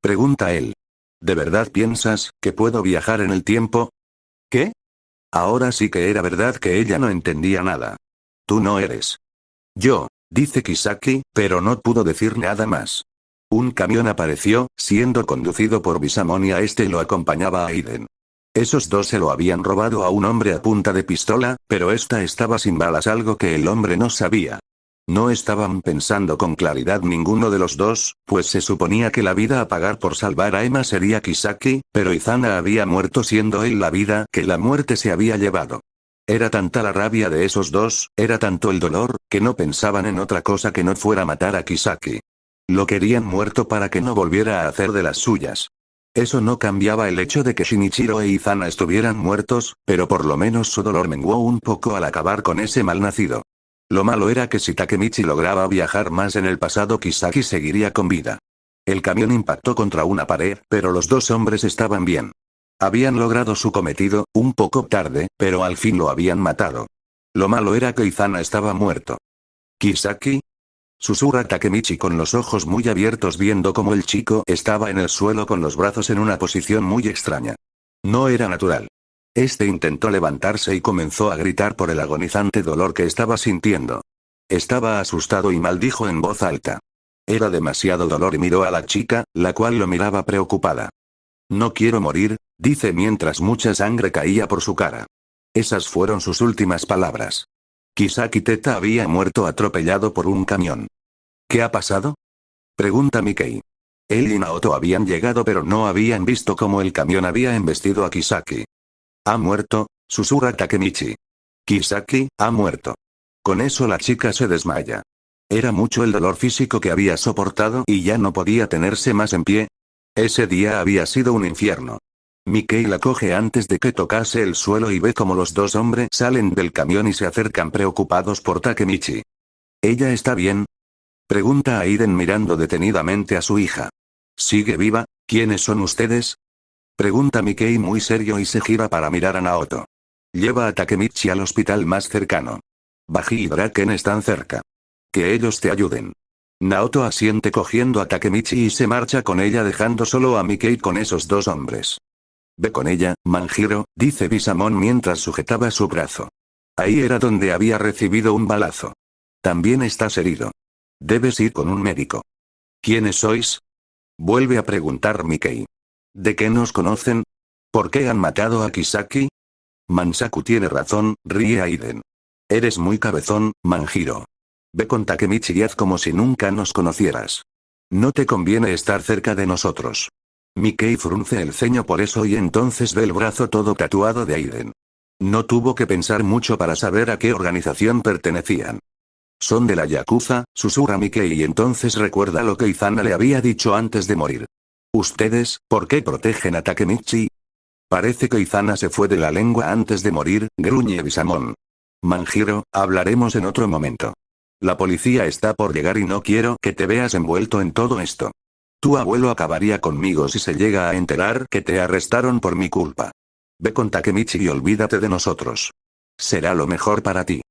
Pregunta él. ¿De verdad piensas que puedo viajar en el tiempo? ¿Qué? Ahora sí que era verdad que ella no entendía nada. Tú no eres. Yo, dice Kisaki, pero no pudo decir nada más. Un camión apareció, siendo conducido por Bisamon y a este lo acompañaba Aiden. Esos 2 se lo habían robado a un hombre a punta de pistola, pero esta estaba sin balas, algo que el hombre no sabía. No estaban pensando con claridad ninguno de los 2, pues se suponía que la vida a pagar por salvar a Emma sería Kisaki, pero Izana había muerto siendo él la vida que la muerte se había llevado. Era tanta la rabia de esos 2, era tanto el dolor, que no pensaban en otra cosa que no fuera matar a Kisaki. Lo querían muerto para que no volviera a hacer de las suyas. Eso no cambiaba el hecho de que Shinichiro e Izana estuvieran muertos, pero por lo menos su dolor menguó un poco al acabar con ese malnacido. Lo malo era que si Takemichi lograba viajar más en el pasado, Kisaki seguiría con vida. El camión impactó contra una pared, pero los 2 hombres estaban bien. Habían logrado su cometido, un poco tarde, pero al fin lo habían matado. Lo malo era que Izana estaba muerto. ¿Kisaki? Susurra Takemichi con los ojos muy abiertos viendo cómo el chico estaba en el suelo con los brazos en una posición muy extraña. No era natural. Este intentó levantarse y comenzó a gritar por el agonizante dolor que estaba sintiendo. Estaba asustado y maldijo en voz alta. Era demasiado dolor y miró a la chica, la cual lo miraba preocupada. No quiero morir, dice mientras mucha sangre caía por su cara. Esas fueron sus últimas palabras. Kisaki Teta había muerto atropellado por un camión. ¿Qué ha pasado? Pregunta Mikey. Él y Naoto habían llegado pero no habían visto cómo el camión había embestido a Kisaki. Ha muerto, susurra Takemichi. Kisaki, ha muerto. Con eso la chica se desmaya. Era mucho el dolor físico que había soportado y ya no podía tenerse más en pie. Ese día había sido un infierno. Mikey la coge antes de que tocase el suelo y ve como los 2 hombres salen del camión y se acercan preocupados por Takemichi. ¿Ella está bien? Pregunta Aiden mirando detenidamente a su hija. ¿Sigue viva? ¿Quiénes son ustedes? Pregunta Mikey muy serio y se gira para mirar a Naoto. Lleva a Takemichi al hospital más cercano. Baji y Draken están cerca. Que ellos te ayuden. Naoto asiente cogiendo a Takemichi y se marcha con ella dejando solo a Mikey con esos dos hombres. Ve con ella, Manjiro, dice Bisamon mientras sujetaba su brazo. Ahí era donde había recibido un balazo. También estás herido. Debes ir con un médico. ¿Quiénes sois? Vuelve a preguntar Mikey. ¿De qué nos conocen? ¿Por qué han matado a Kisaki? Mansaku tiene razón, ríe Aiden. Eres muy cabezón, Manjiro. Ve con Takemichi y haz como si nunca nos conocieras. No te conviene estar cerca de nosotros. Mikey frunce el ceño por eso y entonces ve el brazo todo tatuado de Aiden. No tuvo que pensar mucho para saber a qué organización pertenecían. Son de la Yakuza, susurra Mikey y entonces recuerda lo que Izana le había dicho antes de morir. ¿Ustedes, por qué protegen a Takemichi? Parece que Izana se fue de la lengua antes de morir, gruñe Bisamon. Manjiro, hablaremos en otro momento. La policía está por llegar y no quiero que te veas envuelto en todo esto. Tu abuelo acabaría conmigo si se llega a enterar que te arrestaron por mi culpa. Ve con Takemichi y olvídate de nosotros. Será lo mejor para ti.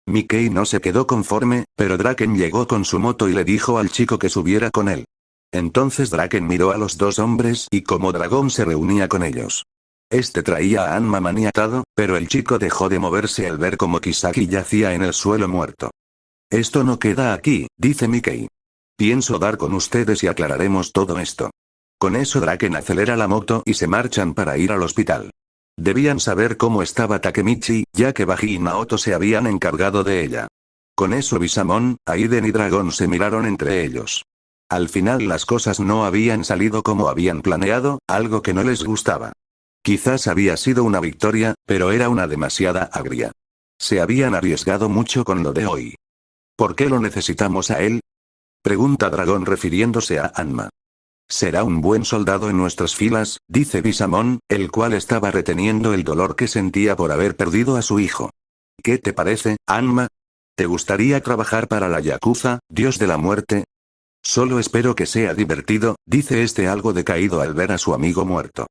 Mikey no se quedó conforme, pero Draken llegó con su moto y le dijo al chico que subiera con él. Entonces Draken miró a los dos hombres y como dragón se reunía con ellos. Este traía a Anma maniatado, pero el chico dejó de moverse al ver como Kisaki yacía en el suelo muerto. Esto no queda aquí, dice Mikey. Pienso dar con ustedes y aclararemos todo esto. Con eso Draken acelera la moto y se marchan para ir al hospital. Debían saber cómo estaba Takemichi, ya que Baji y Naoto se habían encargado de ella. Con eso Bisamon, Aiden y Dragón se miraron entre ellos. Al final las cosas no habían salido como habían planeado, algo que no les gustaba. Quizás había sido una victoria, pero era una demasiada agria. Se habían arriesgado mucho con lo de hoy. ¿Por qué lo necesitamos a él? Pregunta Dragón refiriéndose a Anma. Será un buen soldado en nuestras filas, dice Bisamon, el cual estaba reteniendo el dolor que sentía por haber perdido a su hijo. ¿Qué te parece, Anma? ¿Te gustaría trabajar para la Yakuza, dios de la muerte? Solo espero que sea divertido, dice este algo decaído al ver a su amigo muerto.